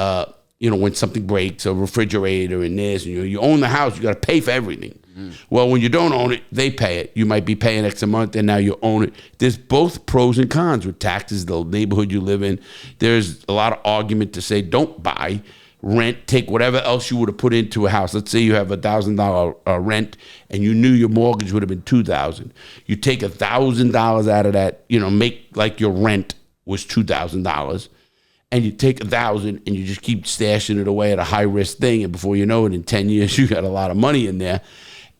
when something breaks, a refrigerator and this, and you own the house, you got to pay for everything. Well, when you don't own it, they pay it. You might be paying X a month, and now you own it. There's both pros and cons with taxes, the neighborhood you live in. There's a lot of argument to say don't buy, rent, take whatever else you would have put into a house. Let's say you have $1,000 rent, and you knew your mortgage would have been $2,000. You take $1,000 out of that, make like your rent was $2,000. And you take $1,000 and you just keep stashing it away at a high risk thing, and before you know it, in 10 years you got a lot of money in there,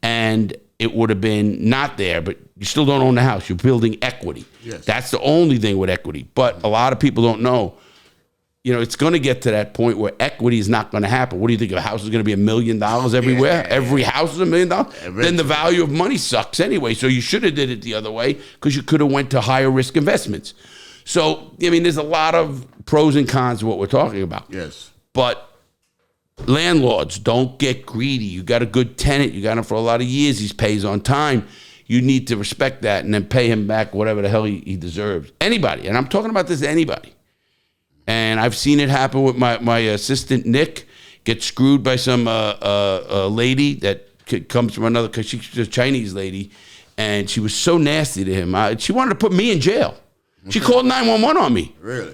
and it would have been not there, but you still don't own the house. You're building equity. Yes. That's the only thing with equity. But a lot of people don't know. It's going to get to that point where equity is not going to happen. What do you think? A house is going to be $1 million everywhere? Yeah. Every house is $1 million? Then the value of money sucks anyway. So you should have did it the other way because you could have went to higher risk investments. So, there's a lot of pros and cons of what we're talking about. Yes. But landlords, don't get greedy. You got a good tenant. You got him for a lot of years. He pays on time. You need to respect that and then pay him back whatever the hell he deserves. Anybody. And I'm talking about this to anybody. And I've seen it happen with my assistant, Nick, get screwed by some lady that comes from another, because she's a Chinese lady, and she was so nasty to him. She wanted to put me in jail. She called 911 on me. Really?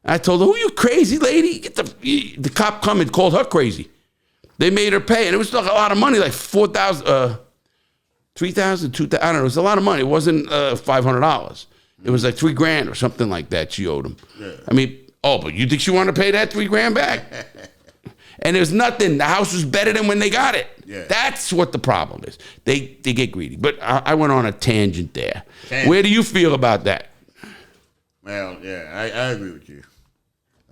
I told her, who you crazy lady? The cop come and called her crazy. They made her pay, and it was like a lot of money, like $4,000, $3,000, $2,000. I don't know. It was a lot of money. It wasn't $500. It was like $3,000 or something like that she owed him. Yeah. But you think she wanted to pay that $3,000 back? And there's nothing. The house was better than when they got it. Yeah. That's what the problem is. They get greedy. But I went on a tangent there. Where do you feel about that? Well, yeah, I agree with you.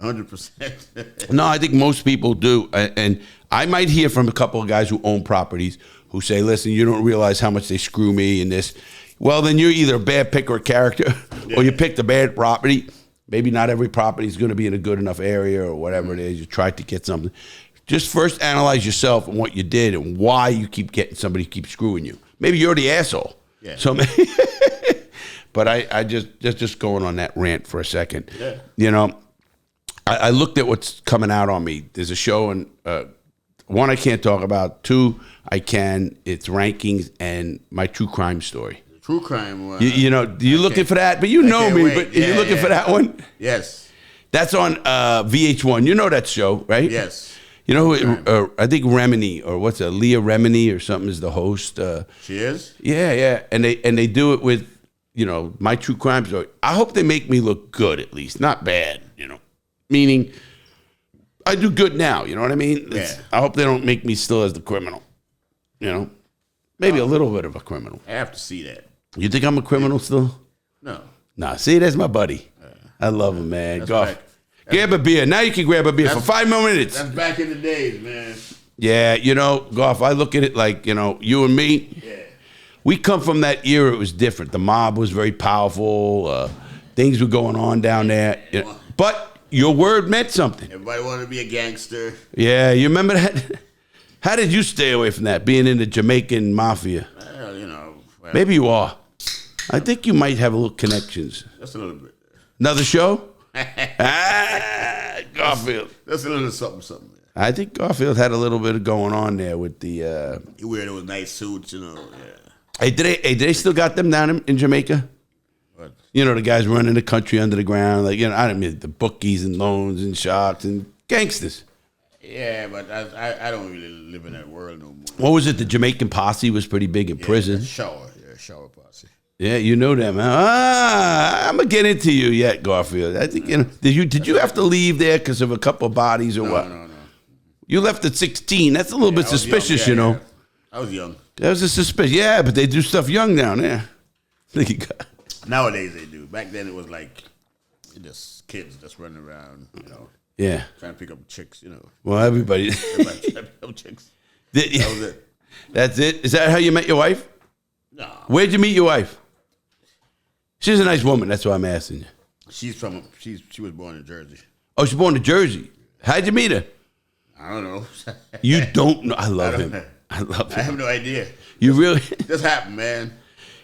100%. No, I think most people do. And I might hear from a couple of guys who own properties who say, listen, you don't realize how much they screw me in this. Well, then you're either a bad picker of character or you picked a bad property. Maybe not every property is going to be in a good enough area or whatever it is. You tried to get something. Just first analyze yourself and what you did and why you keep getting somebody keep screwing you. Maybe you're the asshole. Yeah. So maybe but I just going on that rant for a second. Yeah. I looked at what's coming out on me. There's a show, and one I can't talk about. Two, I can. It's rankings and my true crime story. True crime one. You're looking for that, but you know me. Wait. But you're looking for that one. Yes. That's on VH1. You know that show, right? Yes. I think Remini or Leah Remini or something is the host. She is. Yeah, and they do it with my true crime story. I hope they make me look good at least, not bad. Meaning I do good now. You know what I mean? I hope they don't make me still as the criminal. Maybe a little bit of a criminal. I have to see that. You think I'm a criminal still? No. Nah, see, that's my buddy. I love him, man. Golf. Grab a beer. Now you can grab a beer for 5 more minutes. That's back in the days, man. Yeah, Golf, I look at it like, you and me. Yeah. We come from that era. It was different. The mob was very powerful. Things were going on down there. But your word meant something. Everybody wanted to be a gangster. Yeah, you remember that? How did you stay away from that, being in the Jamaican mafia? Well, maybe you are. I think you might have a little connections. Just a little bit. Another show? Garfield. That's a little something. I think Garfield had a little bit of going on there with the... He wear those nice suits, yeah. Hey, did they still got them down in Jamaica? What? You know, the guys running the country under the ground. Like, you know, I don't mean the bookies and loans and sharks and gangsters. Yeah, but I don't really live in that world no more. What was it? The Jamaican posse was pretty big in prison. Shower posse. Yeah, you know them. I'm gonna get into you yet, Garfield. I think, you know. Did you have to leave there because of a couple of bodies or what? No. You left at 16. That's a little bit suspicious, you know. Yeah. I was young. That was a suspicion. Yeah, but they do stuff young down there. Nowadays they do. Back then it was like just kids just running around, you know. Yeah. Trying to pick up chicks, you know. Well, everybody trying to pick up chicks. That was it. That's it? Is that how you met your wife? No. Where'd you meet your wife? She's a nice woman. That's why I'm asking you. She was born in Jersey. Oh, she's born in Jersey. How'd you meet her? I don't know. You don't know. I love him. I love him. I have no idea. You really? Just happened, man.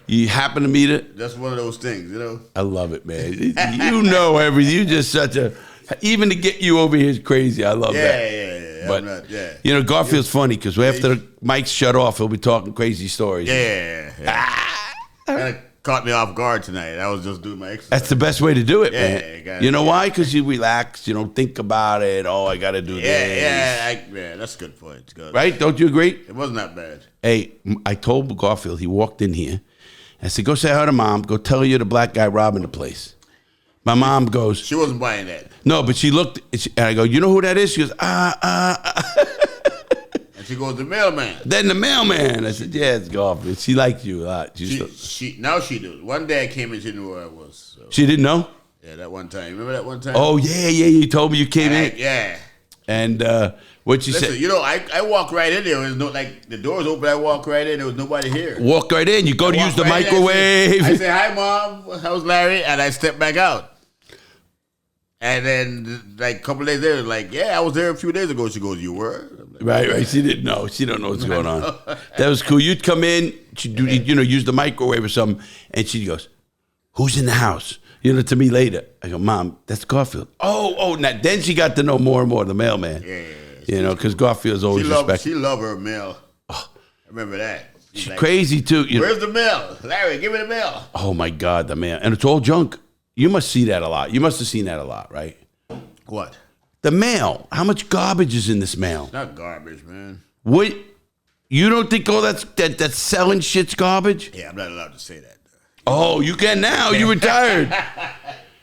You happen to meet her? That's one of those things, you know. I love it, man. You know everything. You just such a... Even to get you over here is crazy. I love that. Yeah. But, you know, Garfield's funny because after the mic's shut off, he'll be talking crazy stories. Yeah. Kind of caught me off guard tonight. I was just doing my exercise. That's the best way to do it, man. You know why? Because you relax. You don't think about it. Oh, I got to do this. Yeah, that's a good point. Good. Right? Don't you agree? It wasn't that bad. Hey, I told Garfield, he walked in here. I said, go say hi to Mom. Go tell her you're the black guy robbing the place. My mom goes... She wasn't buying that. No, but she looked, and I go, you know who that is? She goes, And she goes, the mailman. Then the mailman. I said, yeah, it's Garfield. She liked you a lot. Now she does. One day I came in, she knew where I was. So. She didn't know? Yeah, that one time. Remember that one time? Oh, yeah, you told me you came in. Yeah. And what'd she say? You know, I walked right in there. There was no, like, the doors open, I walked right in. There was nobody here. Walk right in. You go to use the microwave. I say, hi, Mom. How's Larry? And I stepped back out. And then, like, a couple of days later, like, yeah, I was there a few days ago. She goes, you were? Like, right. She didn't know. She don't know what's going on. That was cool. You'd come in, she'd do, use the microwave or something, and she goes, who's in the house? To me later. I go, Mom, that's Garfield. Oh, now, then she got to know more and more the mailman. Yeah. Because Garfield's always respected. She loved her mail. Oh, I remember that. She's like, crazy, too. Where's the mail? Larry, give me the mail. Oh, my God, the mail. And it's all junk. You must see that a lot. You must have seen that a lot, right? What? The mail. How much garbage is in this mail? It's not garbage, man. What? You don't think all that selling shit's garbage? Yeah, I'm not allowed to say that. Oh, you can now. You retired.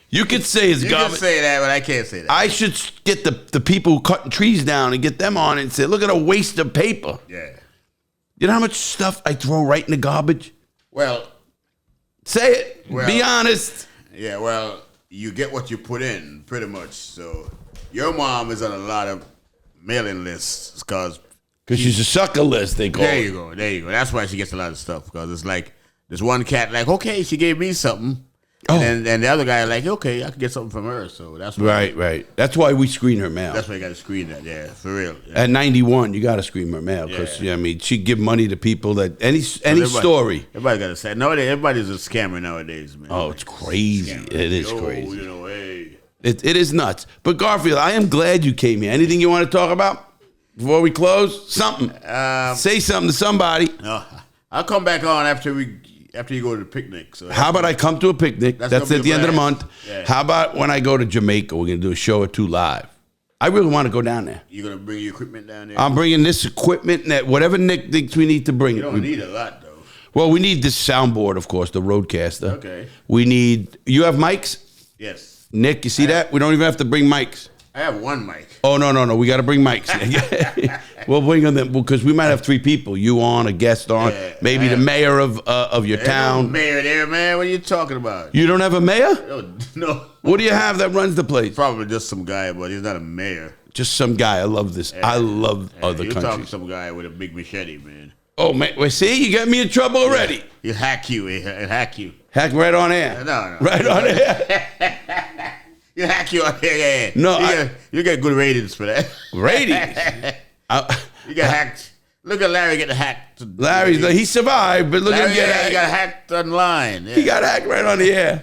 You could say it's garbage. You can say that, but I can't say that. I should get the people who cutting trees down and get them on and say, look at a waste of paper. Yeah. You know how much stuff I throw right in the garbage? Well. Say it. Well, be honest. Yeah, well, you get what you put in, pretty much. So your mom is on a lot of mailing lists because she's a sucker list, they call it. There you go. That's why she gets a lot of stuff, because it's like there's one cat like, okay, she gave me something. And the other guy like, okay, I could get something from her. So that's why. Right. That's why we screen her mail. That's why you got to screen that, yeah, for real. Yeah. At 91, you got to screen her mail because, she give money to people that, any story. Everybody got to say, nowadays, everybody's a scammer nowadays, man. Oh, it's crazy. It is crazy. Hey. It is nuts. But Garfield, I am glad you came here. Anything you want to talk about before we close? Something. Say something to somebody. No, I'll come back on after you go to the picnic. So how about I come to a picnic? That's at the end of the month. Yeah. How about when I go to Jamaica, we're going to do a show or two live. I really want to go down there. You're going to bring your equipment down there? I'm bringing this equipment, whatever Nick thinks we need to bring. You don't need a lot, though. Well, we need this soundboard, of course, the Roadcaster. Okay. You have mics? Yes. Nick, you see that? We don't even have to bring mics. I have one mic. Oh, no. We got to bring mics. We'll bring them because we might have three people. You on, a guest on, maybe the mayor of your town. No mayor there, man. What are you talking about? You don't have a mayor? No. What do you have that runs the place? Probably just some guy, but he's not a mayor. Just some guy. I love this. I love other countries. You're talking to some guy with a big machete, man. Oh, man. Well, see, you got me in trouble already. He'll hack you. He'll hack you. Hack right on air. No. Right on air. He'll hack you on air. Yeah. No, you get good ratings for that. Ratings? You get hacked. Look at Larry getting hacked. He survived, but look at him get hacked. He got hacked online. Yeah. He got hacked right on the air.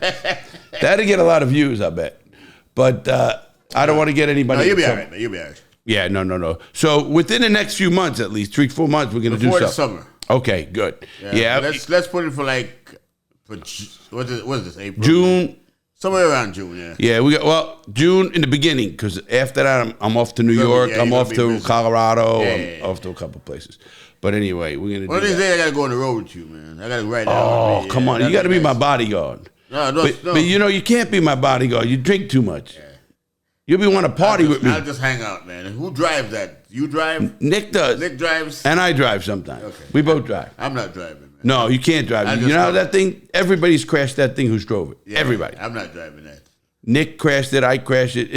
That'd get a lot of views, I bet. But I don't want to get anybody. No, you'll be all right, man. You'll be all right. Yeah, no. So within the next few months, at least 3-4 months, we're gonna do something. Before the summer. Okay, good. Yeah. Let's put it for like What is this? April? June. Somewhere around June, yeah. Yeah, we got June in the beginning because after that I'm off to New York. I'm off to busy. Colorado. Yeah. I'm off to a couple places. But anyway, we're gonna. One of do these that. days I gotta go on the road with you, man. I gotta write down. Oh, come on! You got to be my bodyguard. No. But you know you can't be my bodyguard. You drink too much. You'll be want to party with me. I'll just hang out, man. Who drives that? You drive? Nick does. Nick drives? And I drive sometimes. Okay. We both drive. I'm not driving, man. No, you can't drive. You know how that thing? Everybody's crashed that thing who's drove it. Yeah, Everybody. I'm not driving that. Nick crashed it. I crashed it.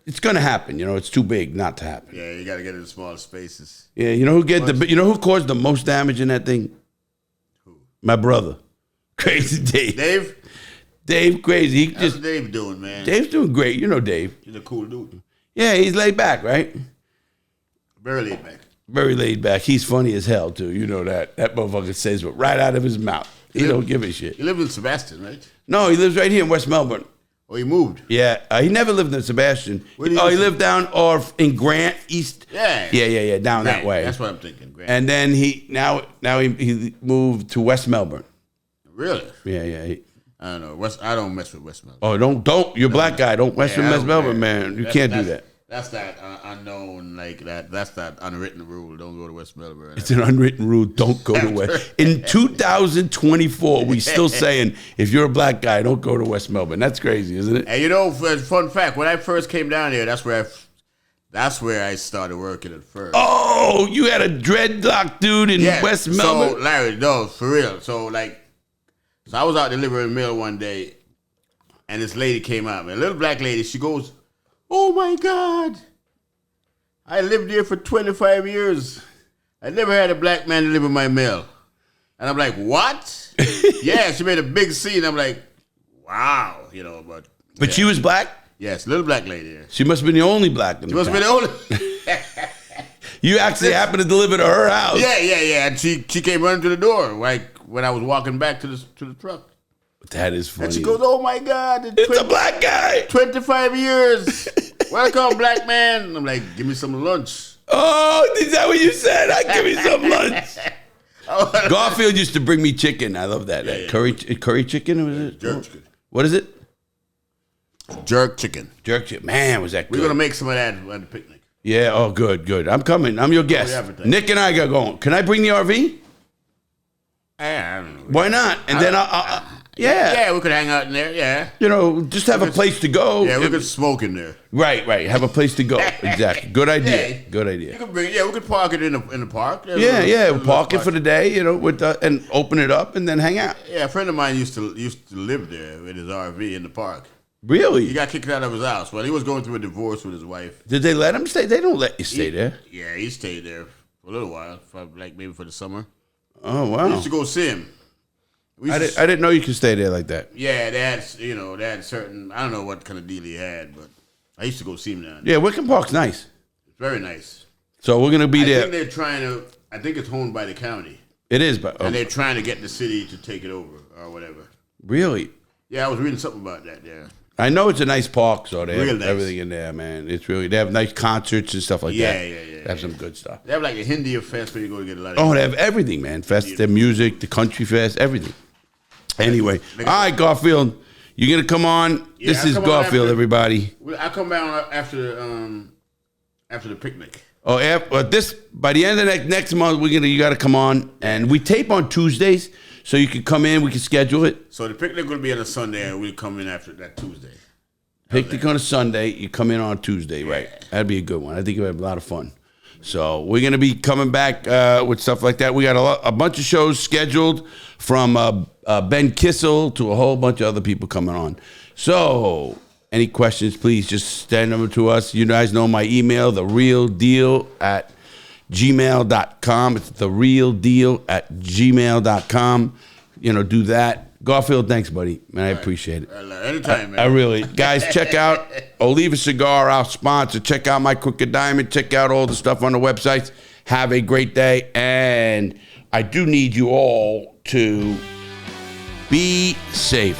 It's going to happen. You know, it's too big not to happen. Yeah, you got to get in smaller spaces. Yeah, you know you know who caused the most damage in that thing? Who? My brother. Crazy Dave. Dave crazy. How's Dave doing, man? Dave's doing great. You know Dave. He's a cool dude. Yeah, he's laid back, right? Very laid back. Very laid back. He's funny as hell, too. You know that. That motherfucker says it right out of his mouth. He don't give a shit. He lives in Sebastian, right? No, he lives right here in West Melbourne. Oh, he moved? Yeah. He never lived in Sebastian. Where He did he lived down off in Grant, East. Yeah. Yeah, down Grant, that way. That's what I'm thinking, Grant. And then he moved to West Melbourne. Really? Yeah. I don't know. I don't mess with West Melbourne. Oh, don't. You're a black guy. Don't mess with West Melbourne, man. You can't do that. That's that unknown, like that. That's that unwritten rule. Don't go to West Melbourne. It's an unwritten rule. Don't go to West. In 2024, we still saying if you're a black guy, don't go to West Melbourne. That's crazy, isn't it? And you know, fun fact: when I first came down here, that's where I started working at first. Oh, you had a dreadlock dude in West Melbourne. So Larry, no, for real. So I was out delivering mail one day, and this lady came out, man, a little black lady. She goes, "Oh my God, I lived here for 25 years. I never had a black man deliver my mail." And I'm like, "What?" Yeah, she made a big scene. I'm like, "Wow," you know, but She was black? Yes, little black lady. Yeah. She must have been the only black in She the must have town. been the only. You actually happened to deliver to her house. Yeah. And she came running to the door, like when I was walking back to the truck. That is funny. And she goes, "Oh my God, It's a black guy. 25 years. Welcome, black man." I'm like, "Give me some lunch." Oh, is that what you said? Give me some lunch. Garfield used to bring me chicken. I love that. Yeah. Curry chicken? Was it? Jerk chicken. What is it? Jerk chicken. Jerk chicken. Man, was that good. We're going to make some of that at the picnic. Yeah, oh, good. I'm coming. I'm your guest. everything. Nick and I got going. Can I bring the RV? I don't know. Why not? And then I'll Yeah, we could hang out in there, yeah. You know, just have a place to go. Yeah, we could smoke in there. Right. Have a place to go. Exactly. Good idea. Yeah. Good You idea. could we could park it in the park. Yeah. We'll park it for the day, you know, and open it up and then hang out. Yeah, a friend of mine used to live there with his RV in the park. Really? He got kicked out of his house. Well, he was going through a divorce with his wife. Did they let him stay? They don't let you stay there. Yeah, he stayed there for a little while, maybe for the summer. Oh, We wow. used to go see him. I didn't know you could stay there like that. Yeah, they had certain, I don't know what kind of deal he had, but I used to go see him down there. Yeah, Wickham Park's nice. It's very nice. So we're going to be I there. think they're trying to, I think it's owned by the county. It is, but And they're trying to get the city to take it over or whatever. really? Yeah, I was reading something about that, yeah. I know it's a nice park, so they Real have nice. everything in there, man. It's really, they have nice concerts and stuff like that. Yeah. They have some good stuff. They have like a Hindi fest where you go to get a lot of... Oh, they have everything, man. Fest, their music, the country fest, everything. Anyway, all right, Garfield, you're gonna come on. Yeah, This I'll is come on Garfield, after. everybody. I'll come down after the picnic. Oh, by the end of next month, you got to come on, and we tape on Tuesdays, so you can come in. We can schedule it. So the picnic will be on a Sunday, and we'll come in after that Tuesday. Picnic on a Sunday, you come in on a Tuesday, right? That'd be a good one. I think we'll have a lot of fun. So we're gonna be coming back with stuff like that. We got a bunch of shows scheduled, from Ben Kissel to a whole bunch of other people coming on. So any questions, please just send them to us. You guys know my email, therealdeal@gmail.com. It's therealdeal@gmail.com. You know, do that. Garfield, thanks, buddy. Man, I appreciate it. Anytime, man. I really, guys, check out Oliva Cigar, our sponsor. Check out My Crooked Diamond. Check out all the stuff on the websites. Have a great day. And I do need you all to be safe.